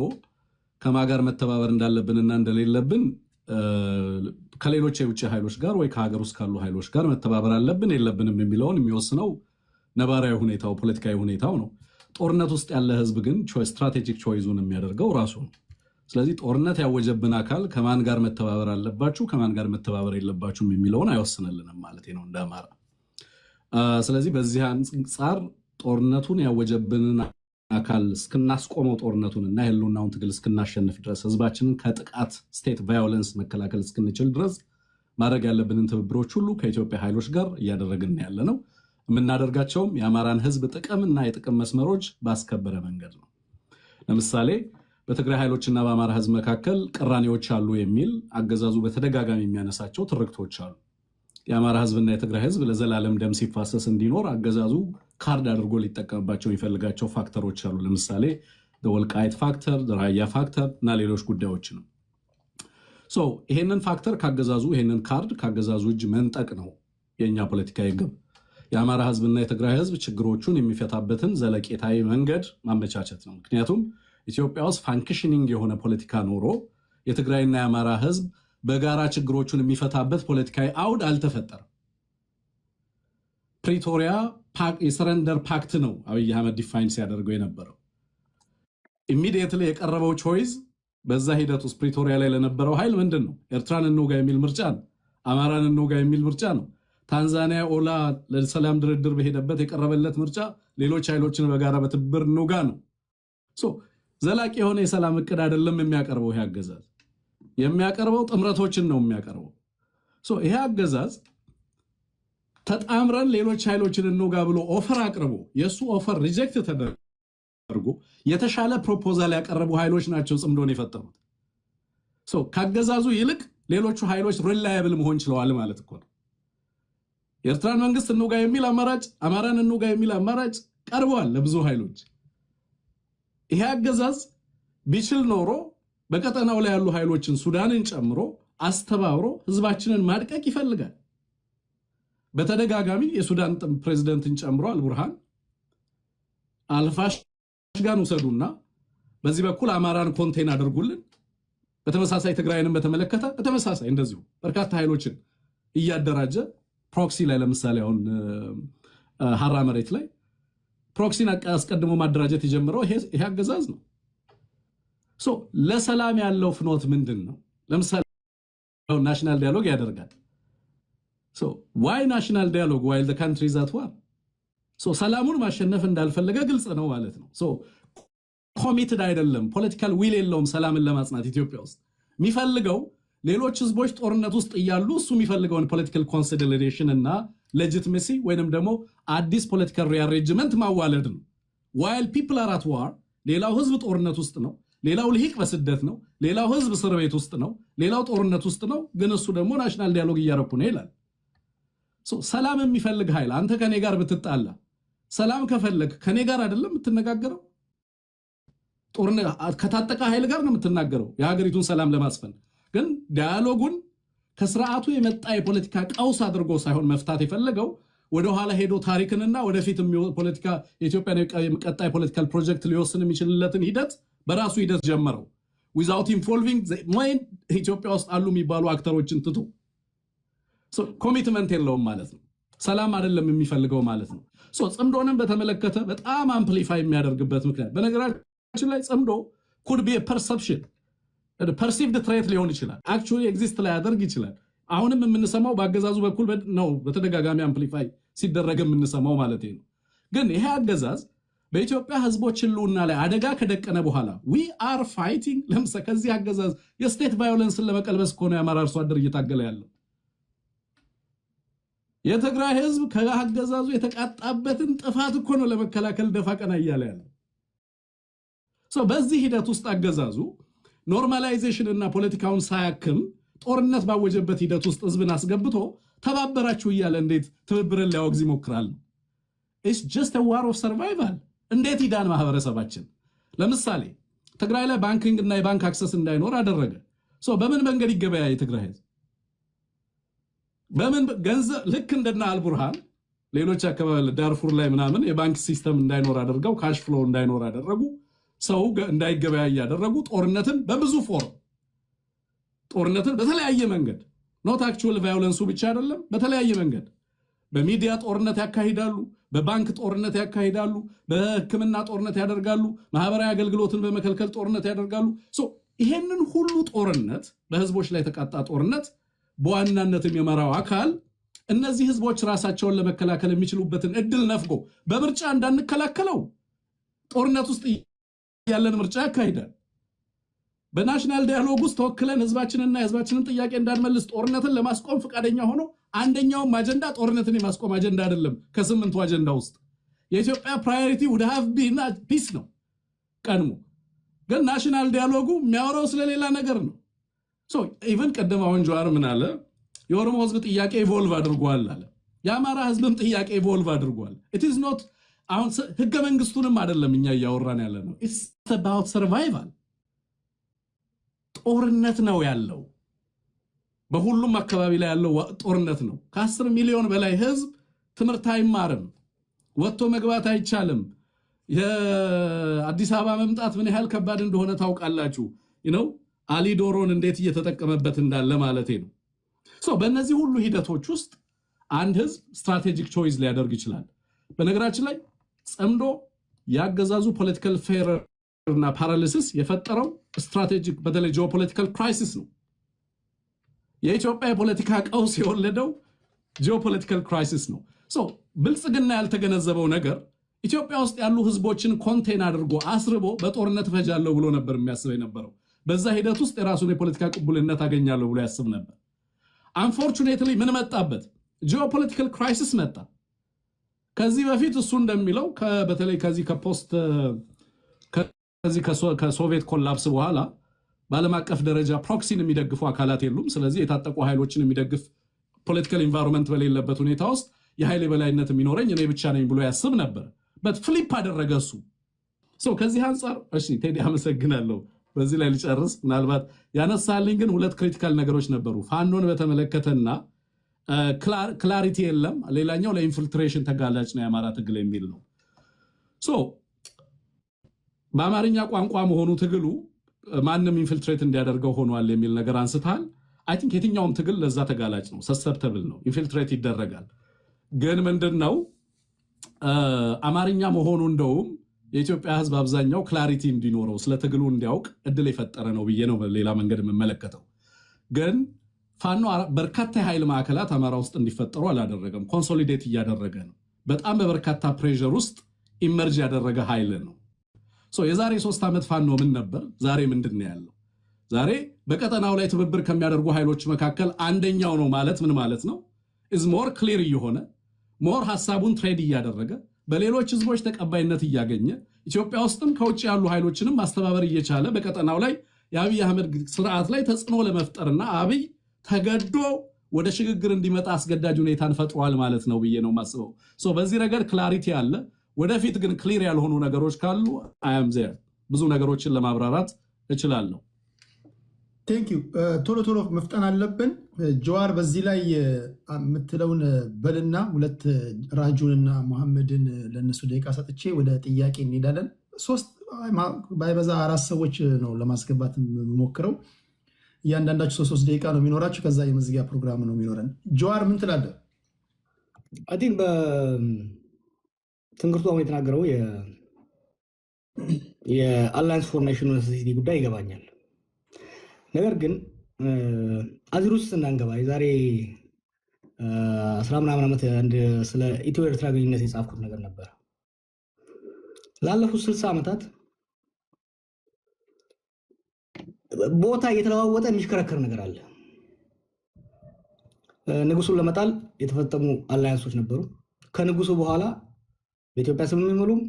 ከማን ጋር መተባበር እንዳለብንና እንደሌለብን ከሌሎች የውጭ ኃይሎች ጋር ወይ ከሀገር ውስጥ ካሉ ኃይሎች ጋር መተባበር አለብን የለብንም የሚለውን የሚወስነው ነባራዊ ሁኔታው ፖለቲካዊ ሁኔታው ነው። ጦርነት ውስጥ ያለ ህዝብ ግን ስትራቴጂክ ቾይዙን የሚያደርገው ራሱ ነው። ስለዚህ ጦርነት ያወጀብን አካል ከማን ጋር መተባበር አለባችሁ ከማን ጋር መተባበር የለባችሁም የሚለውን አይወስንልንም ማለት ነው እንደ አማራ። ስለዚህ በዚህ አንጻር ጦርነቱን ያወጀብንን አካል እስክናስቆመው ጦርነቱንና የህልውናውን ትግል እስክናሸንፍ ድረስ ህዝባችንን ከጥቃት ስቴት ቫዮለንስ መከላከል እስክንችል ድረስ ማድረግ ያለብንን ትብብሮች ሁሉ ከኢትዮጵያ ኃይሎች ጋር እያደረግን ያለ ነው። የምናደርጋቸውም የአማራን ህዝብ ጥቅምና የጥቅም መስመሮች ባስከበረ መንገድ ነው። ለምሳሌ በትግራይ ኃይሎችና በአማራ ህዝብ መካከል ቅራኔዎች አሉ የሚል አገዛዙ በተደጋጋሚ የሚያነሳቸው ትርክቶች አሉ። የአማራ ህዝብና የትግራይ ህዝብ ለዘላለም ደም ሲፋሰስ እንዲኖር አገዛዙ ካርድ አድርጎ ሊጠቀምባቸው የሚፈልጋቸው ፋክተሮች አሉ። ለምሳሌ ወልቃይት ፋክተር፣ ራያ ፋክተር እና ሌሎች ጉዳዮች ነው። ይሄንን ፋክተር ካገዛዙ ይሄንን ካርድ ካገዛዙ እጅ መንጠቅ ነው የኛ ፖለቲካዊ ግብ። የአማራ ህዝብና የትግራይ ህዝብ ችግሮቹን የሚፈታበትን ዘለቄታዊ መንገድ ማመቻቸት ነው። ምክንያቱም ኢትዮጵያ ውስጥ ፋንክሽኒንግ የሆነ ፖለቲካ ኖሮ የትግራይና የአማራ ህዝብ በጋራ ችግሮቹን የሚፈታበት ፖለቲካዊ አውድ አልተፈጠረም። ፕሪቶሪያ የሰረንደር ፓክት ነው አብይ አህመድ ዲፋይን ሲያደርገው የነበረው። ኢሚዲየትሊ የቀረበው ቾይዝ በዛ ሂደት ውስጥ ፕሪቶሪያ ላይ ለነበረው ኃይል ምንድን ነው? ኤርትራን እንውጋ የሚል ምርጫ ነው። አማራን እንውጋ የሚል ምርጫ ነው። ታንዛኒያ ኦላ ለሰላም ድርድር በሄደበት የቀረበለት ምርጫ ሌሎች ኃይሎችን በጋራ በትብብር እንውጋ ነው። ዘላቂ የሆነ የሰላም እቅድ አይደለም የሚያቀርበው ይሄ አገዛዝ። የሚያቀርበው ጥምረቶችን ነው የሚያቀርበው። ይሄ አገዛዝ ተጣምረን ሌሎች ኃይሎችን እንውጋ ብሎ ኦፈር አቅርቦ የእሱ ኦፈር ሪጀክት ተደርጎ የተሻለ ፕሮፖዛል ያቀረቡ ኃይሎች ናቸው ጽምዶን የፈጠሩት። ካገዛዙ ይልቅ ሌሎቹ ኃይሎች ሪላያብል መሆን ችለዋል ማለት እኮ ነው። የኤርትራን መንግስት እንውጋ የሚል አማራጭ፣ አማራን እንውጋ የሚል አማራጭ ቀርበዋል ለብዙ ኃይሎች። ይሄ አገዛዝ ቢችል ኖሮ በቀጠናው ላይ ያሉ ኃይሎችን ሱዳንን ጨምሮ አስተባብሮ ህዝባችንን ማድቀቅ ይፈልጋል። በተደጋጋሚ የሱዳን ፕሬዝዳንትን ጨምሮ አልቡርሃን አልፋሽጋን ውሰዱና በዚህ በኩል አማራን ኮንቴን አድርጉልን፣ በተመሳሳይ ትግራይንም በተመለከተ በተመሳሳይ እንደዚሁ በርካታ ኃይሎችን እያደራጀ ፕሮክሲ ላይ ለምሳሌ አሁን ሀራ መሬት ላይ ፕሮክሲን አስቀድሞ ማደራጀት የጀመረው ይሄ አገዛዝ ነው። ለሰላም ያለው ፍኖት ምንድን ነው? ለምሳሌ ናሽናል ዲያሎግ ያደርጋል። ዋይ ናሽናል ዲያሎግ ዋይል ዘ ካንትሪ ኢዝ አት ዋር? ሰላሙን ማሸነፍ እንዳልፈለገ ግልጽ ነው ማለት ነው። ኮሚትድ አይደለም፣ ፖለቲካል ዊል የለውም ሰላምን ለማጽናት ኢትዮጵያ ውስጥ። የሚፈልገው ሌሎች ህዝቦች ጦርነት ውስጥ እያሉ እሱ የሚፈልገውን ፖለቲካል ኮንሲደሬሽን እና ሌጂቲሜሲ ወይንም ደግሞ አዲስ ፖለቲካል ሪአሬንጅመንት ማዋለድ ነው። ዋይል ፒፕል አር አት ዋር፣ ሌላው ህዝብ ጦርነት ውስጥ ነው፣ ሌላው ልሂቅ በስደት ነው፣ ሌላው ህዝብ እስር ቤት ውስጥ ነው፣ ሌላው ጦርነት ውስጥ ነው። ግን እሱ ደግሞ ናሽናል ዲያሎግ እያረኩ ነው ይላል። ሰላም የሚፈልግ ኃይል አንተ ከኔ ጋር ብትጣላ ሰላም ከፈለግ ከኔ ጋር አይደለም የምትነጋገረው፣ ጦርነት ከታጠቀ ኃይል ጋር ነው የምትናገረው የሀገሪቱን ሰላም ለማስፈን። ግን ዲያሎጉን ከስርዓቱ የመጣ የፖለቲካ ቀውስ አድርጎ ሳይሆን መፍታት የፈለገው ወደኋላ ሄዶ ታሪክንና ወደፊት ፖለቲካ የኢትዮጵያን ቀጣይ ፖለቲካል ፕሮጀክት ሊወስን የሚችልለትን ሂደት በራሱ ሂደት ጀመረው ዊዛውት ኢንቮልቪንግ ኢትዮጵያ ውስጥ አሉ የሚባሉ አክተሮችን ትቶ። ኮሚትመንት የለውም ማለት ነው። ሰላም አይደለም የሚፈልገው ማለት ነው። ጽምዶንም በተመለከተ በጣም አምፕሊፋይ የሚያደርግበት ምክንያት በነገራችን ላይ ጽምዶ ኩድ ቢ ፐርሰፕሽን ፐርሲቭድ ትሬት ሊሆን ይችላል፣ አክቹዋሊ ኤግዚስት ላይ ያደርግ ይችላል። አሁንም የምንሰማው በአገዛዙ በኩል ነው፣ በተደጋጋሚ አምፕሊፋይ ሲደረግ የምንሰማው ማለት ነው። ግን ይሄ አገዛዝ በኢትዮጵያ ህዝቦች ህልውና ላይ አደጋ ከደቀነ በኋላ ዊ አር ፋይቲንግ ለምሳሌ ከዚህ አገዛዝ የስቴት ቫዮለንስን ለመቀልበስ ከሆነ የአማራ አርሶ አደር እየታገለ ያለው የትግራይ ህዝብ ከአገዛዙ የተቃጣበትን ጥፋት እኮ ነው ለመከላከል ደፋ ቀና እያለ ያለው። በዚህ ሂደት ውስጥ አገዛዙ ኖርማላይዜሽን እና ፖለቲካውን ሳያክም ጦርነት ባወጀበት ሂደት ውስጥ ህዝብን አስገብቶ ተባበራችሁ እያለ እንዴት ትብብርን ሊያወግዝ ይሞክራል? ኢትስ ጀስት አ ዋር ኦፍ ሰርቫይቫል። እንዴት ይዳን ማህበረሰባችን? ለምሳሌ ትግራይ ላይ ባንኪንግ እና የባንክ አክሰስ እንዳይኖር አደረገ። በምን መንገድ ይገበያ የትግራይ ህዝብ? በምን ገንዘብ? ልክ እንደና አልቡርሃን ሌሎች አካባቢ ዳርፉር ላይ ምናምን የባንክ ሲስተም እንዳይኖር አደረገው፣ ካሽ ፍሎ እንዳይኖር አደረጉ፣ ሰው እንዳይገበያ ያደረጉ፣ ጦርነትን በብዙ ፎርም ጦርነትን በተለያየ መንገድ ኖት አክቹዋል ቫዮለንሱ ብቻ አይደለም፣ በተለያየ መንገድ በሚዲያ ጦርነት ያካሂዳሉ፣ በባንክ ጦርነት ያካሂዳሉ፣ በሕክምና ጦርነት ያደርጋሉ፣ ማህበራዊ አገልግሎትን በመከልከል ጦርነት ያደርጋሉ። ይሄንን ሁሉ ጦርነት በህዝቦች ላይ ተቃጣ ጦርነት በዋናነት የሚመራው አካል እነዚህ ህዝቦች ራሳቸውን ለመከላከል የሚችሉበትን እድል ነፍጎ በምርጫ እንዳንከላከለው ጦርነት ውስጥ ያለን ምርጫ ያካሂዳል። በናሽናል ዳያሎግ ውስጥ ተወክለን ህዝባችንና የህዝባችንን ጥያቄ እንዳንመልስ ጦርነትን ለማስቆም ፈቃደኛ ሆኖ አንደኛውም አጀንዳ ጦርነትን የማስቆም አጀንዳ አይደለም። ከ8ቱ አጀንዳ ውስጥ የኢትዮጵያ ፕራዮሪቲ would have been ፒስ ነው ቀድሞ። ግን ናሽናል ዳያሎጉ የሚያወራው ስለሌላ ነገር ነው። ኢቨን ቀደም አሁን ጀዋር ምን አለ? የኦሮሞ ህዝብ ጥያቄ ኢቮልቭ አድርጓል አለ። የአማራ ህዝብም ጥያቄ ኢቮልቭ አድርጓል። it is not አሁን ህገ መንግስቱንም አይደለም እኛ እያወራን ያለ ነው። it's about survival። ጦርነት ነው ያለው። በሁሉም አካባቢ ላይ ያለው ጦርነት ነው። ከ10 ሚሊዮን በላይ ህዝብ ትምህርት አይማርም፣ ወጥቶ መግባት አይቻልም። የአዲስ አበባ መምጣት ምን ያህል ከባድ እንደሆነ ታውቃላችሁ። አሊ ዶሮን እንዴት እየተጠቀመበት እንዳለ ማለቴ ነው። በእነዚህ ሁሉ ሂደቶች ውስጥ አንድ ህዝብ ስትራቴጂክ ቾይስ ሊያደርግ ይችላል። በነገራችን ላይ ጸምዶ ያገዛዙ ፖለቲካል ፌር እና ፓራሊሲስ የፈጠረው ስትራቴጂክ በተለይ ጂኦፖለቲካል ክራይሲስ ነው። የኢትዮጵያ የፖለቲካ ቀውስ የወለደው ጂኦፖለቲካል ክራይሲስ ነው። ብልጽግና ያልተገነዘበው ነገር ኢትዮጵያ ውስጥ ያሉ ህዝቦችን ኮንቴን አድርጎ አስርቦ በጦርነት ፈጃለሁ ብሎ ነበር የሚያስበው የነበረው። በዛ ሂደት ውስጥ የራሱን የፖለቲካ ቅቡልነት አገኛለሁ ብሎ ያስብ ነበር። አንፎርቹኔትሊ ምን መጣበት? ጂኦፖለቲካል ክራይሲስ መጣ። ከዚህ በፊት እሱ እንደሚለው በተለይ ከሶቪየት ኮላፕስ በኋላ በዓለም አቀፍ ደረጃ ፕሮክሲን የሚደግፉ አካላት የሉም። ስለዚህ የታጠቁ ኃይሎችን የሚደግፍ ፖለቲካል ኢንቫይሮንመንት በሌለበት ሁኔታ ውስጥ የኃይል የበላይነት የሚኖረኝ እኔ ብቻ ነኝ ብሎ ያስብ ነበር። ፍሊፕ አደረገ እሱ። ከዚህ አንጻር እሺ ቴዲ አመሰግናለሁ። በዚህ ላይ ልጨርስ። ምናልባት ያነሳልኝ ግን ሁለት ክሪቲካል ነገሮች ነበሩ። ፋኖን በተመለከተና ክላሪቲ የለም። ሌላኛው ለኢንፊልትሬሽን ተጋላጭ ነው የአማራ ትግል የሚል ነው። በአማርኛ ቋንቋ መሆኑ ትግሉ ማንም ኢንፊልትሬት እንዲያደርገው ሆኗል የሚል ነገር አንስታል። አይ ቲንክ የትኛውም ትግል ለዛ ተጋላጭ ነው፣ ሰሰፕተብል ነው፣ ኢንፊልትሬት ይደረጋል። ግን ምንድነው አማርኛ መሆኑ እንደውም የኢትዮጵያ ህዝብ አብዛኛው ክላሪቲ እንዲኖረው ስለ ትግሉ እንዲያውቅ እድል የፈጠረ ነው ብዬ ነው በሌላ መንገድ የምመለከተው። ግን ፋኖ በርካታ የኃይል ማዕከላት አማራ ውስጥ እንዲፈጠሩ አላደረገም። ኮንሶሊዴት እያደረገ ነው። በጣም በበርካታ ፕሬሸር ውስጥ ኢመርጅ ያደረገ ኃይል ነው። የዛሬ 3 ዓመት ፋኖ ምን ነበር? ዛሬ ምንድን ነው ያለው? ዛሬ በቀጠናው ላይ ትብብር ከሚያደርጉ ኃይሎች መካከል አንደኛው ነው ማለት ምን ማለት ነው? is more clear እየሆነ ሞር ሐሳቡን ትሬድ እያደረገ በሌሎች ህዝቦች ተቀባይነት እያገኘ ኢትዮጵያ ውስጥም ከውጭ ያሉ ኃይሎችንም ማስተባበር እየቻለ በቀጠናው ላይ የአብይ አህመድ ስርዓት ላይ ተጽዕኖ ለመፍጠርና አብይ ተገዶ ወደ ሽግግር እንዲመጣ አስገዳጅ ሁኔታን ፈጥሯል ማለት ነው ብዬ ነው ማስበው። በዚህ ረገድ ክላሪቲ አለ። ወደፊት ግን ክሊር ያልሆኑ ነገሮች ካሉ አም ዜር ብዙ ነገሮችን ለማብራራት እችላለሁ።
ቴንክ ዩ። ቶሎ መፍጠን አለብን። ጀዋር በዚህ ላይ የምትለውን በልና ሁለት ራጁንና መሐመድን ለነሱ ደቂቃ ሰጥቼ ወደ ጥያቄ እንሄዳለን። 3 ባይበዛ 4 ሰዎች ነው ለማስገባት የምሞክረው። እያንዳንዳችሁ 3 ደቂቃ ነው የሚኖራችሁ። ከዛ የመዝጊያ ፕሮግራም ነው የሚኖረን። ጀዋር ምን ትላለህ?
አይ ቲንክ ትንግርቱ አሁን የተናገረው የአላያንስ ፎር ናሽናል ሴኩሪቲ ጉዳይ ይገባኛል። ነገር ግን አዚር ውስጥ እናንገባ። የዛሬ 10 ምናምን ዓመት ስለ ኢትዮ ኤርትራ ግንኙነት የጻፍኩት ነገር ነበር። ላለፉት 60 ዓመታት ቦታ እየተለዋወጠ የሚሽከረከር ነገር አለ። ንጉሱን ለመጣል የተፈጠሙ አላያንሶች ነበሩ። ከንጉሱ በኋላ በኢትዮጵያ ስም የሚመሉም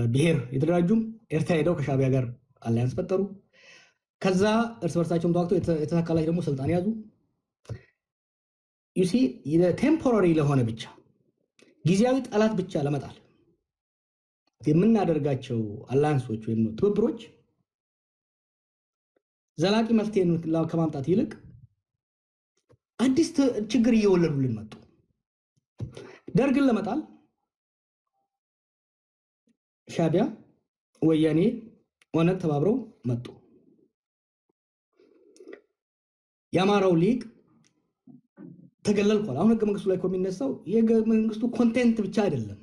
ብሔር የተደራጁም ኤርትራ ሄደው ከሻዕቢያ ጋር አላያንስ ፈጠሩ። ከዛ እርስ በርሳቸውም ተዋግተው የተሳካላቸው ደግሞ ስልጣን ያዙ። ዩሲ ቴምፖራሪ ለሆነ ብቻ ጊዜያዊ ጠላት ብቻ ለመጣል የምናደርጋቸው አላያንሶች ወይም ትብብሮች ዘላቂ መፍትሄ ከማምጣት ይልቅ አዲስ ችግር እየወለዱልን መጡ። ደርግን ለመጣል ሻዕቢያ፣ ወያኔ፣ ኦነግ ተባብረው መጡ። የአማራው ሊግ ተገለልኳል። አሁን ህገ መንግስቱ ላይ የሚነሳው የህገ መንግስቱ ኮንቴንት ብቻ አይደለም፣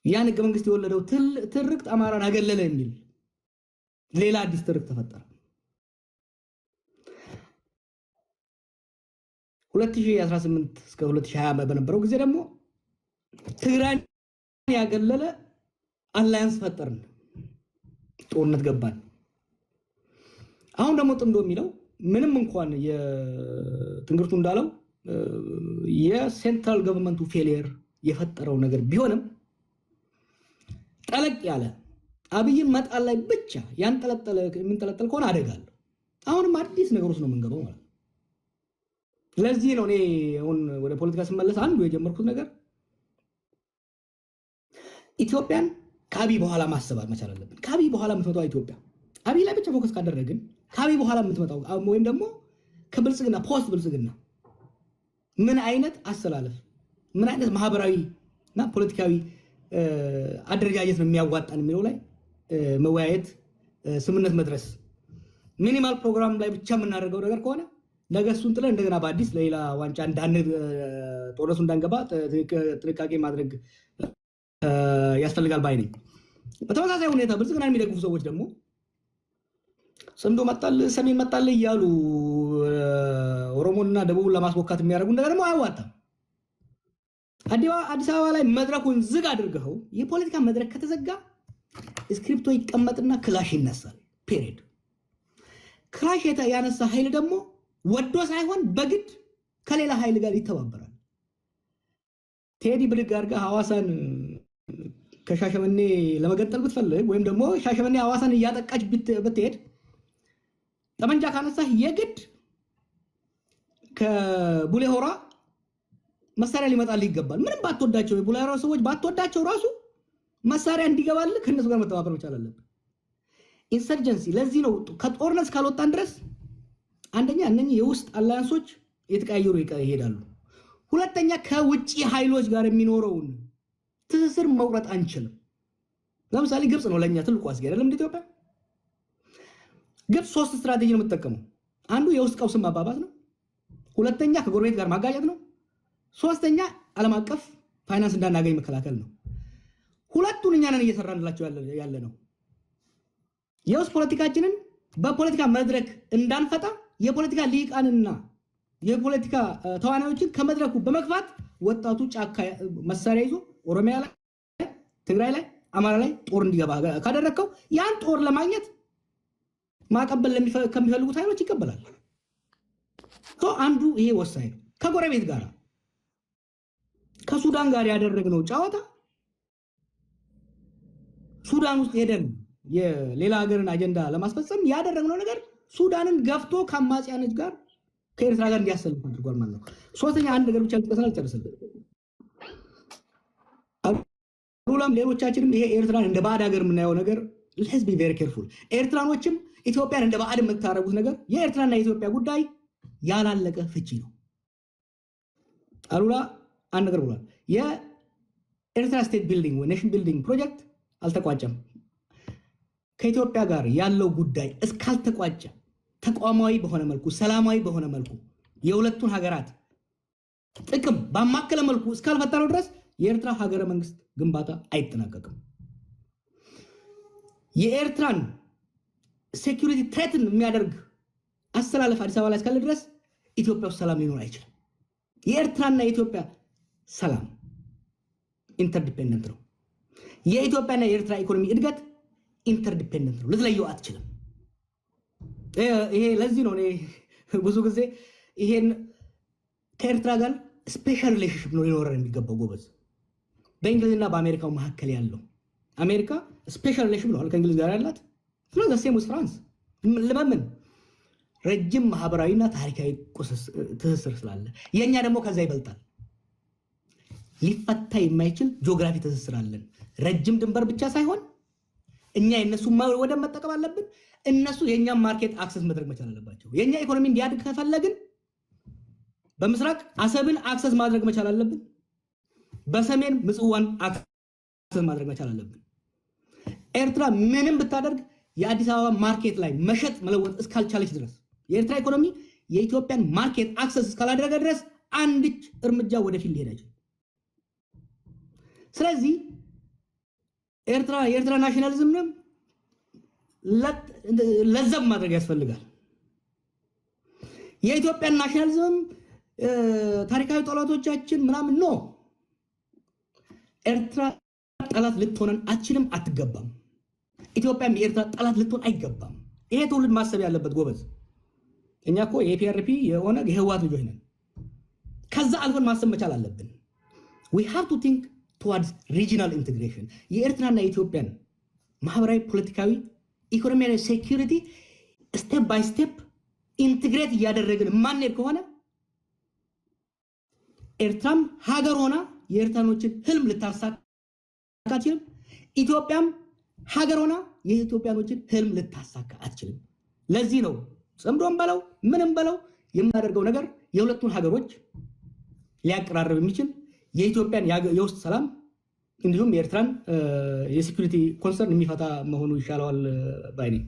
ያን ህገ መንግስት የወለደው ትርክት አማራን አገለለ የሚል ሌላ አዲስ ትርክት ተፈጠረ። 2018 እስከ 2020 በነበረው ጊዜ ደግሞ ትግራይን ያገለለ አላያንስ ፈጠርን፣ ጦርነት ገባን። አሁን ደግሞ ጥምዶ የሚለው ምንም እንኳን የትንግርቱ እንዳለው የሴንትራል ገቨርንመንቱ ፌሊየር የፈጠረው ነገር ቢሆንም ጠለቅ ያለ አብይን መጣል ላይ ብቻ የምንጠለጠል ከሆነ አደጋለሁ። አሁንም አዲስ ነገር ውስጥ ነው የምንገባው ማለት ነው። ለዚህ ነው እኔ አሁን ወደ ፖለቲካ ስመለስ አንዱ የጀመርኩት ነገር ኢትዮጵያን ከአብይ በኋላ ማሰብ መቻል አለብን። ከአብይ በኋላ የምትመጣው ኢትዮጵያ አብይ ላይ ብቻ ፎከስ ካደረግን ከአብይ በኋላ የምትመጣው ወይም ደግሞ ከብልጽግና ፖስት ብልጽግና ምን አይነት አሰላለፍ ምን አይነት ማህበራዊ እና ፖለቲካዊ አደረጃጀት ነው የሚያዋጣን የሚለው ላይ መወያየት፣ ስምነት መድረስ። ሚኒማል ፕሮግራም ላይ ብቻ የምናደርገው ነገር ከሆነ ነገ እሱን ጥለን እንደገና በአዲስ ለሌላ ዋንጫ ጦርነቱ እንዳንገባ ጥንቃቄ ማድረግ ያስፈልጋል ባይ ነኝ። በተመሳሳይ ሁኔታ ብልጽግና የሚደግፉ ሰዎች ደግሞ ጽምዶ መጣል ሰሜን መጣል እያሉ ኦሮሞና ደቡብን ለማስወካት የሚያደርጉ ነገር ደግሞ አያዋጣም። አዲስ አበባ ላይ መድረኩን ዝግ አድርገው የፖለቲካ መድረክ ከተዘጋ ስክሪፕቶ ይቀመጥና ክላሽ ይነሳል። ፔሪድ። ክላሽ ያነሳ ኃይል ደግሞ ወዶ ሳይሆን በግድ ከሌላ ኃይል ጋር ይተባበራል። ቴዲ ብድግ አድርጋ ሐዋሳን ከሻሸመኔ ለመገንጠል ብትፈልግ ወይም ደግሞ ሻሸመኔ ሐዋሳን እያጠቃች ብትሄድ ጠመንጃ ካነሳህ የግድ ከቡሌ ሆራ መሳሪያ ሊመጣልህ ይገባል። ምንም ባትወዳቸው የቡሌ ሆራ ሰዎች ባትወዳቸው ራሱ መሳሪያ እንዲገባልህ ከነሱ ጋር መተባበር መቻል አለብን። ኢንሰርጀንሲ። ለዚህ ነው ከጦርነት ካልወጣን ድረስ አንደኛ እነኚህ የውስጥ አላያንሶች የተቀያየሩ ይሄዳሉ። ሁለተኛ ከውጪ ኃይሎች ጋር የሚኖረውን ትስስር መቁረጥ አንችልም። ለምሳሌ ግብጽ ነው ለኛ ትልቁ አስጊ አይደለም እንደ ኢትዮጵያ። ግብጽ 3 ስትራቴጂ ነው የምትጠቀመው። አንዱ የውስጥ ቀውስን ማባባስ ነው። ሁለተኛ ከጎረቤት ጋር ማጋጨት ነው። ሶስተኛ ዓለም አቀፍ ፋይናንስ እንዳናገኝ መከላከል ነው። ሁለቱን እኛ ነን እየሰራንላቸው ያለ ነው። የውስጥ ፖለቲካችንን በፖለቲካ መድረክ እንዳንፈታ የፖለቲካ ሊቃንና የፖለቲካ ተዋናዮችን ከመድረኩ በመግፋት ወጣቱ ጫካ መሳሪያ ይዞ ኦሮሚያ ላይ፣ ትግራይ ላይ፣ አማራ ላይ ጦር እንዲገባ ካደረከው ያን ጦር ለማግኘት ማቀበል ከሚፈልጉት ኃይሎች ይቀበላል። አንዱ ይሄ ወሳኝ ነው። ከጎረቤት ጋር ከሱዳን ጋር ያደረግነው ጨዋታ ሱዳን ውስጥ ሄደን የሌላ ሀገርን አጀንዳ ለማስፈጸም ያደረግነው ነገር ሱዳንን ገፍቶ ከአማጽያኖች ጋር ከኤርትራ ጋር እንዲያሰልፍ አድርጓል ማለት ነው። ሶስተኛ አንድ ነገር ብቻ ልጥቀስና ልጨርስልህ። ሩላም ሌሎቻችንም ይሄ ኤርትራን እንደ ባዕድ ሀገር የምናየው ነገር let's be very careful። ኤርትራኖችም ኢትዮጵያን እንደ ባዕድ የምታረጉት ነገር የኤርትራና የኢትዮጵያ ጉዳይ ያላለቀ ፍቺ ነው። አሉላ አንድ ነገር ብሏል። የኤርትራ ስቴት ቢልዲንግ ወይ ኔሽን ቢልዲንግ ፕሮጀክት አልተቋጨም። ከኢትዮጵያ ጋር ያለው ጉዳይ እስካልተቋጨ ተቋማዊ በሆነ መልኩ ሰላማዊ በሆነ መልኩ የሁለቱን ሀገራት ጥቅም ባማከለ መልኩ እስካልፈጠረው ድረስ የኤርትራ ሀገረ መንግስት ግንባታ አይጠናቀቅም። የኤርትራን ሴኩሪቲ ትሬትን የሚያደርግ አስተላለፍ አዲስ አበባ ላይ እስካለ ድረስ ኢትዮጵያ ውስጥ ሰላም ሊኖር አይችልም። የኤርትራና የኢትዮጵያ ሰላም ኢንተርዲፔንደንት ነው። የኢትዮጵያና የኤርትራ ኢኮኖሚ እድገት ኢንተርዲፔንደንት ነው። ልትለየው አትችልም። ይሄ ለዚህ ነው ብዙ ጊዜ ይሄን ከኤርትራ ጋር ስፔሻል ሪሌሽንሽፕ ነው ሊኖረን የሚገባው ጎበዝ። በእንግሊዝና በአሜሪካው መካከል ያለው አሜሪካ ስፔሻል ሪሌሽን ነው ከእንግሊዝ ጋር ያላት ሴም ውስጥ ፍራንስ ለምን ረጅም ማህበራዊና ታሪካዊ ትስስር ስላለ፣ የኛ ደግሞ ከዛ ይበልጣል። ሊፈታ የማይችል ጂኦግራፊ ትስስር አለን። ረጅም ድንበር ብቻ ሳይሆን እኛ የነሱ ወደ መጠቀም አለብን። እነሱ የኛን ማርኬት አክሰስ ማድረግ መቻል አለባቸው። የኛ ኢኮኖሚ እንዲያድግ ከፈለግን በምስራቅ አሰብን አክሰስ ማድረግ መቻል አለብን። በሰሜን ምጽዋን አክሰስ ማድረግ መቻል አለብን። ኤርትራ ምንም ብታደርግ የአዲስ አበባ ማርኬት ላይ መሸጥ መለወጥ እስካልቻለች ድረስ የኤርትራ ኢኮኖሚ የኢትዮጵያን ማርኬት አክሰስ እስካላደረገ ድረስ አንድች እርምጃ ወደፊት ሊሄድ አይችልም። ስለዚህ የኤርትራ ናሽናሊዝም ለዘብ ማድረግ ያስፈልጋል። የኢትዮጵያን ናሽናሊዝም ታሪካዊ ጠላቶቻችን ምናምን ነው። ኤርትራ ጠላት ልትሆነን አትችልም፣ አትገባም። ኢትዮጵያም የኤርትራ ጠላት ልትሆን አይገባም። ይሄ ትውልድ ማሰብ ያለበት ጎበዝ። እኛ እኮ የፒአርፒ የኦነግ የህወሓት ልጆች ነን። ከዛ አልፈን ማሰብ መቻል አለብን። we have to think towards regional integration የኤርትራና የኢትዮጵያን ማህበራዊ፣ ፖለቲካዊ፣ ኢኮኖሚያዊ ሴኩሪቲ ስቴፕ ባይ ስቴፕ ኢንትግሬት እያደረግን ማንሄድ ከሆነ ኤርትራም ሀገር ሆና የኤርትራኖችን ህልም ልታሳካ አትችልም። ኢትዮጵያም ሀገር ሆና የኢትዮጵያኖችን ህልም ልታሳካ አትችልም። ለዚህ ነው ጽምዶም በለው ምንም በለው የምናደርገው ነገር የሁለቱን ሀገሮች ሊያቀራርብ የሚችል የኢትዮጵያን የውስጥ ሰላም እንዲሁም የኤርትራን የሴኩሪቲ ኮንሰርን የሚፈታ መሆኑ ይሻለዋል ባይ ነኝ።